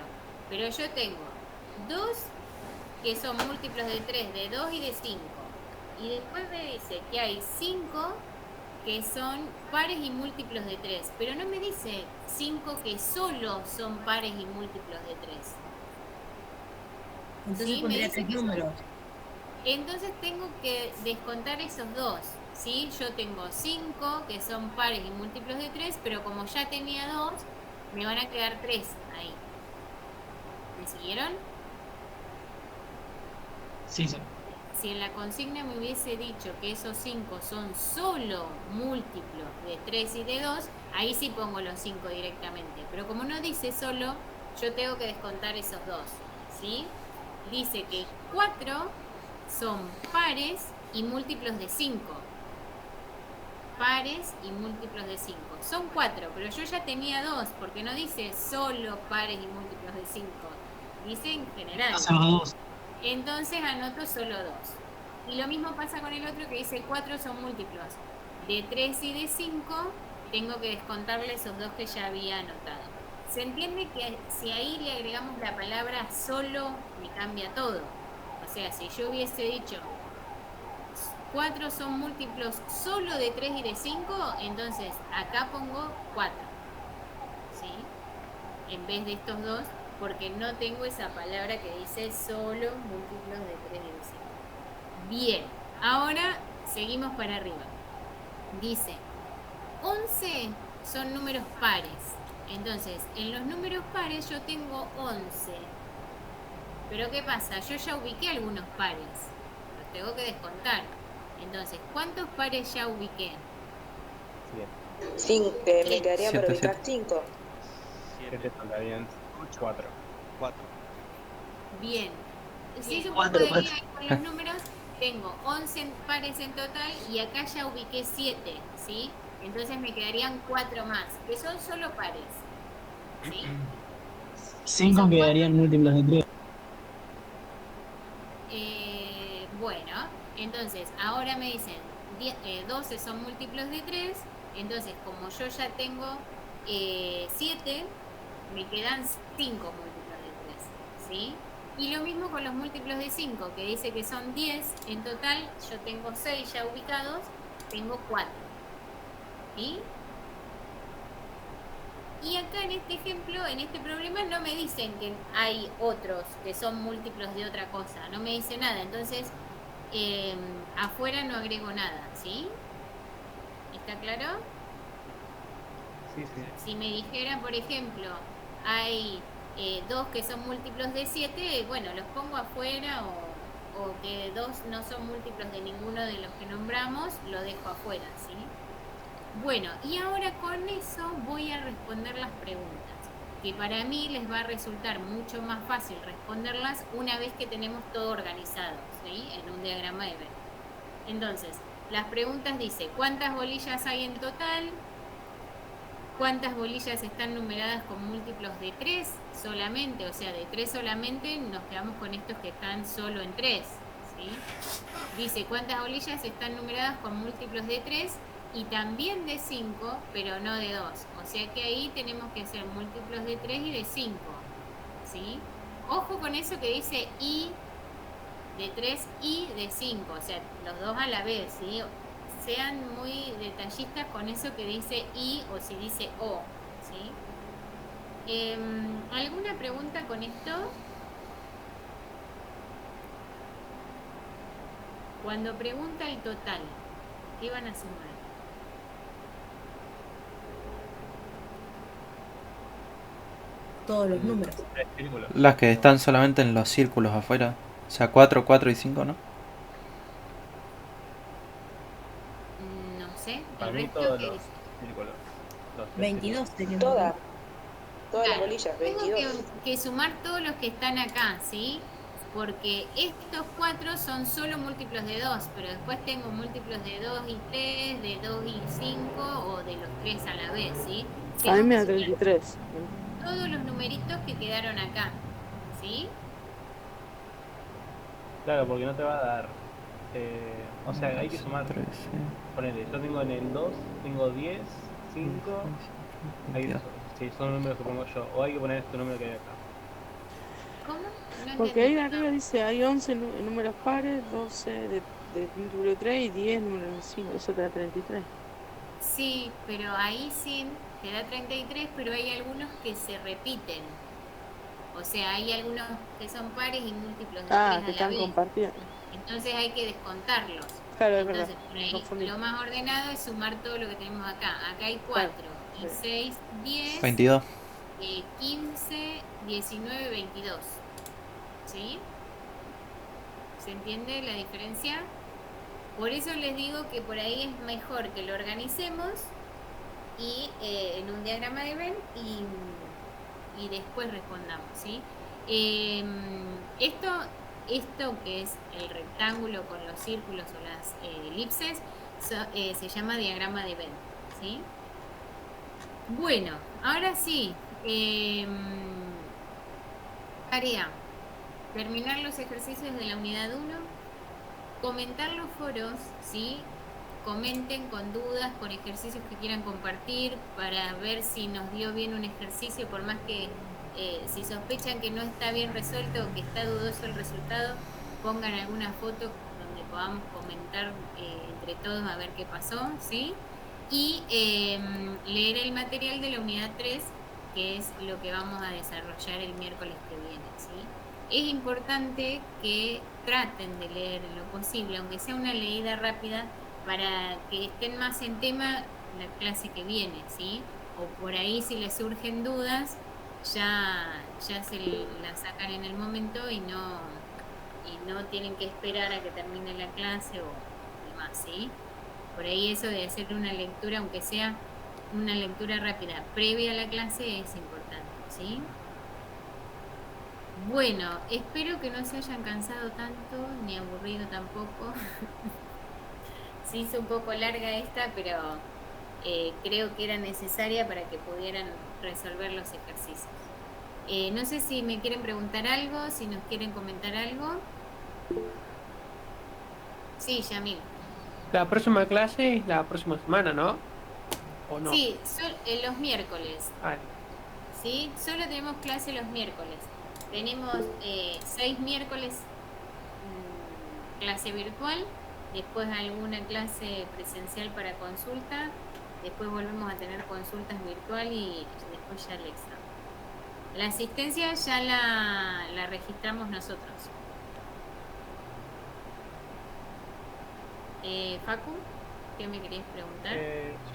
pero yo tengo 2 que son múltiplos de 3, de 2 y de 5. Y después me dice que hay 5 que son pares y múltiplos de 3. Pero no me dice 5 que solo son pares y múltiplos de 3. Entonces ¿Sí? pondría 3 números. Entonces tengo que descontar esos 2. ¿Sí? Yo tengo 5 que son pares y múltiplos de 3, pero como ya tenía 2, me van a quedar 3 ahí. ¿Me siguieron? Sí, sí. Si en la consigna me hubiese dicho que esos 5 son solo múltiplos de 3 y de 2, ahí sí pongo los 5 directamente. Pero como no dice solo, yo tengo que descontar esos 2, ¿sí? Dice que 4 son pares y múltiplos de 5. Pares y múltiplos de 5. Son 4, pero yo ya tenía 2, porque no dice solo pares y múltiplos de 5. Dice en general. Entonces anoto solo 2. Y lo mismo pasa con el otro que dice 4 son múltiplos de 3 y de 5, tengo que descontarle esos dos que ya había anotado. Se entiende que si ahí le agregamos la palabra solo, me cambia todo. O sea, si yo hubiese dicho 4 son múltiplos solo de 3 y de 5, entonces acá pongo 4, ¿sí? En vez de estos dos, porque no tengo esa palabra que dice solo múltiplos de 3 y de 5. Bien, ahora seguimos para arriba. Dice, 11 son números pares. Entonces, en los números pares yo tengo 11. Pero ¿qué pasa? Yo ya ubiqué algunos pares. Los tengo que descontar. Entonces, ¿cuántos pares ya ubiqué? 7. Me quedaría para ubicar 5. 7 bien. 4. Bien. Si yo Cuatro, puedo ir cuatro. ahí con los números, tengo 11 pares en total y acá ya ubiqué 7, ¿sí? Entonces me quedarían 4 más, que son solo pares, ¿sí? 5 quedarían múltiplos de 3. Bueno, entonces ahora me dicen 12 son múltiplos de 3, entonces como yo ya tengo 7, me quedan 5 múltiplos de 3, ¿sí? Y lo mismo con los múltiplos de 5, que dice que son 10, en total yo tengo 6 ya ubicados, tengo 4, ¿sí? Y acá en este ejemplo, en este problema, no me dicen que hay otros que son múltiplos de otra cosa, no me dice nada, entonces afuera no agrego nada, ¿sí? ¿Está claro? Sí. Si me dijera, por ejemplo, hay 2 que son múltiplos de 7, bueno, los pongo afuera, o que 2 no son múltiplos de ninguno de los que nombramos, lo dejo afuera, ¿sí? Bueno, y ahora con eso voy a responder las preguntas, que para mí les va a resultar mucho más fácil responderlas una vez que tenemos todo organizado, ¿sí? En un diagrama de Venn. Entonces, las preguntas dice, ¿cuántas bolillas hay en total? ¿Cuántas bolillas están numeradas con múltiplos de 3 solamente? O sea, de 3 solamente nos quedamos con estos que están solo en 3, ¿sí? Dice, ¿cuántas bolillas están numeradas con múltiplos de 3 y también de 5, pero no de 2? O sea que ahí tenemos que hacer múltiplos de 3 y de 5, ¿sí? Ojo con eso que dice y de 3 y de 5, o sea, los dos a la vez, ¿sí? Sean muy detallistas con eso que dice y o si dice o, ¿sí? ¿Alguna pregunta con esto? Cuando pregunta el total, ¿qué van a sumar? Todos los números. Las que están solamente en los círculos afuera. O sea, 4, 4 y 5, ¿no? No sé, Para el mí resto todos que los es. círculos. Los 22 serían. Todas las Claro, bolillas, tengo 22. que sumar todos los que están acá, ¿sí? Porque estos 4 son solo múltiplos de 2, pero después tengo múltiplos de 2 y 3, de 2 y 5 o de los 3 a la vez, ¿sí? A mí me da Tengo que sumar 33. todos los numeritos que quedaron acá, ¿sí? Claro, porque no te va a dar. O sea, hay que sumar. Ponele, yo tengo en el 2, tengo 10, 5. Ahí, sí, son números que pongo yo. O hay que poner este número que hay acá. ¿Cómo? No Porque ahí entendí. arriba dice hay 11 números pares, 12 de múltiplo de 3 y 10 números de 5. Eso te da 33. Sí, pero ahí sí te da 33, pero hay algunos que se repiten. O sea, hay algunos que son pares y múltiplos de 3 Ah, a que la están vez. compartidos. Entonces hay que descontarlos. Claro, es verdad. Entonces, por ahí, Confundí. lo más ordenado es sumar todo lo que tenemos acá. Acá hay 4, y 6, 10, 22. 15, 19, 22. ¿Sí? ¿Se entiende la diferencia? Por eso les digo que por ahí es mejor que lo organicemos y en un diagrama de Venn y después respondamos, ¿sí? Esto que es el rectángulo con los círculos o las elipses se llama diagrama de Venn, ¿sí? Bueno, ahora sí, tarea, terminar los ejercicios de la unidad 1, comentar los foros, ¿sí? comenten con dudas, con ejercicios que quieran compartir, para ver si nos dio bien un ejercicio, por más que si sospechan que no está bien resuelto o que está dudoso el resultado, pongan alguna foto donde podamos comentar entre todos a ver qué pasó, ¿sí? Y leer el material de la unidad 3, que es lo que vamos a desarrollar el miércoles que viene, ¿sí? Es importante que traten de leer en lo posible, aunque sea una leída rápida, para que estén más en tema la clase que viene, ¿sí? O por ahí si les surgen dudas, ya se la sacan en el momento y no tienen que esperar a que termine la clase o demás, ¿sí? Por ahí eso de hacer una lectura, aunque sea una lectura rápida previa a la clase, es importante, ¿sí? Bueno, espero que no se hayan cansado tanto, ni aburrido tampoco. Se hizo un poco larga esta, pero creo que era necesaria para que pudieran resolver los ejercicios. No sé si me quieren preguntar algo, si nos quieren comentar algo. Sí, Yamil. La próxima clase es la próxima semana, ¿no? ¿O no? Sí, los miércoles. Ah, ¿Sí? Solo tenemos clase los miércoles. Tenemos 6 miércoles clase virtual, después alguna clase presencial para consulta, después volvemos a tener consultas virtual y después ya el examen. La asistencia ya la registramos nosotros. Facu, ¿qué me querías preguntar?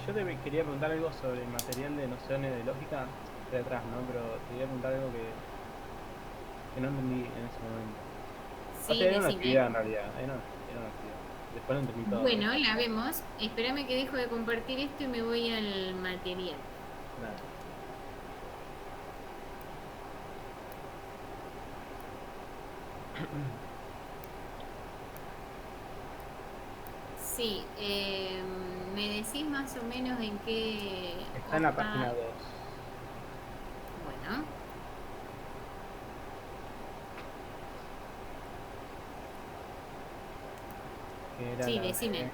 Yo te quería preguntar algo sobre el material de nociones de lógica de atrás, ¿no? Pero te quería preguntar algo que no entendí en ese momento. Sí, o sea, era una decime. actividad en realidad, era una actividad. Después lo entendí todo. Bueno, la vemos. Espérame que dejo de compartir esto y me voy al material. Nada. Sí, me decís más o menos en qué... Está en la página 2. Bueno. Que era Sí, decime.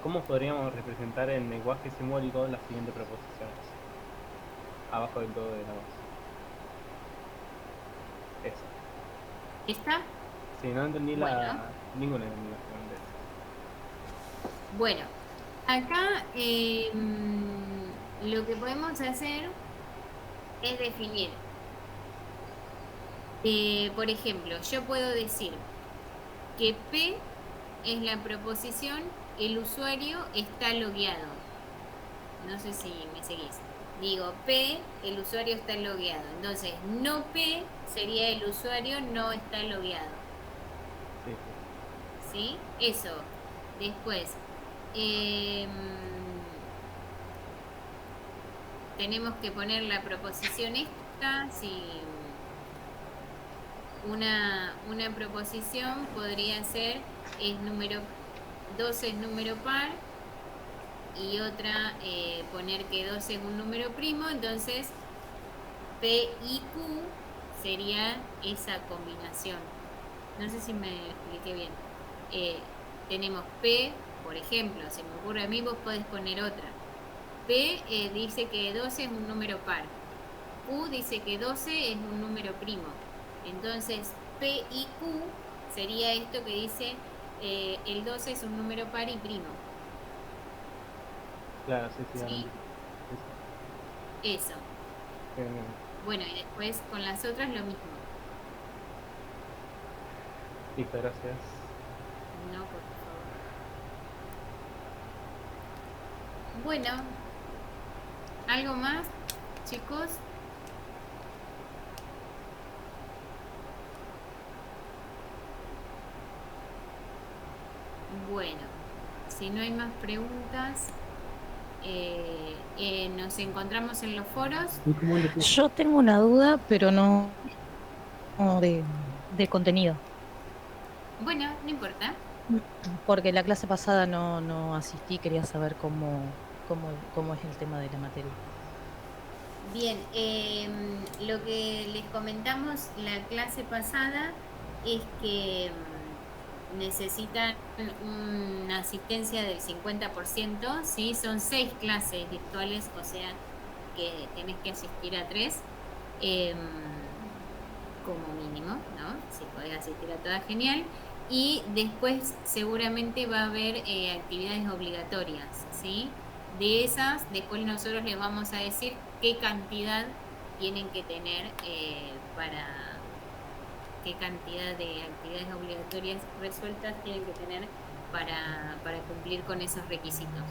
¿Cómo podríamos representar en lenguaje simbólico las siguientes proposiciones? Abajo del todo de la base. Esa. ¿Esta? Sí, no entendí Bueno. ninguna entendí básicamente. Bueno, acá lo que podemos hacer es definir. Por ejemplo, yo puedo decir que P es la proposición, el usuario está logueado. No sé si me seguís. Digo P, el usuario está logueado. Entonces, no P sería el usuario no está logueado. Sí. ¿Sí? Eso. Después, tenemos que poner la proposición esta. Si una proposición podría ser 12 es número par y otra poner que 12 es un número primo, entonces P y Q sería esa combinación. No sé si me expliqué bien. Tenemos P, por ejemplo, se me ocurre a mí, vos podés poner otra. P dice que 12 es un número par. Q dice que 12 es un número primo. Entonces, P y Q sería esto que dice el 12 es un número par y primo. Claro, sí. ¿Sí? Eso. Bien. Bueno, y después con las otras lo mismo. Listo, gracias. No, por favor. Bueno, ¿algo más, chicos? Bueno, si no hay más preguntas, nos encontramos en los foros. Yo tengo una duda, pero no de contenido, Bueno, no importa. porque la clase pasada no asistí, quería saber cómo es el tema de la materia. Bien, lo que les comentamos la clase pasada es que necesitan una asistencia del 50%, ¿sí? Son 6 clases virtuales, o sea que tenés que asistir a 3 como mínimo, ¿no? Si podés asistir a todas, genial. Y después seguramente va a haber actividades obligatorias, ¿sí? De esas, después nosotros les vamos a decir qué cantidad tienen que tener qué cantidad de actividades obligatorias resueltas tienen que tener para cumplir con esos requisitos.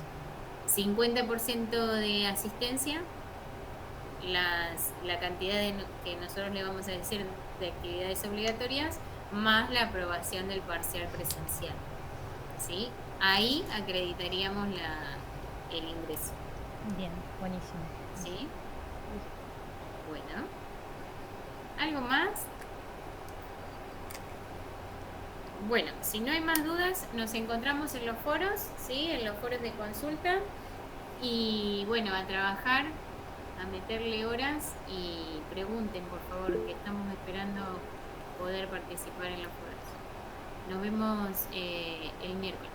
50% de asistencia, la cantidad que nosotros le vamos a decir de actividades obligatorias, más la aprobación del parcial presencial, ¿sí? Ahí acreditaríamos el ingreso. Bien, buenísimo. ¿Sí? Bueno. ¿Algo más? Bueno, si no hay más dudas, nos encontramos en los foros, ¿sí? En los foros de consulta. Y bueno, a trabajar, a meterle horas y pregunten, por favor, que estamos esperando poder participar en los foros. Nos vemos el miércoles.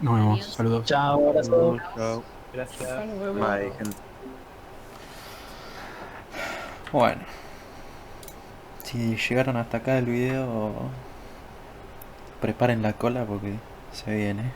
Nos vemos. Adiós. Saludos. Chao, abrazo. Chao. Gracias. Bye, gente. Bueno, si llegaron hasta acá del video, preparen la cola porque se viene.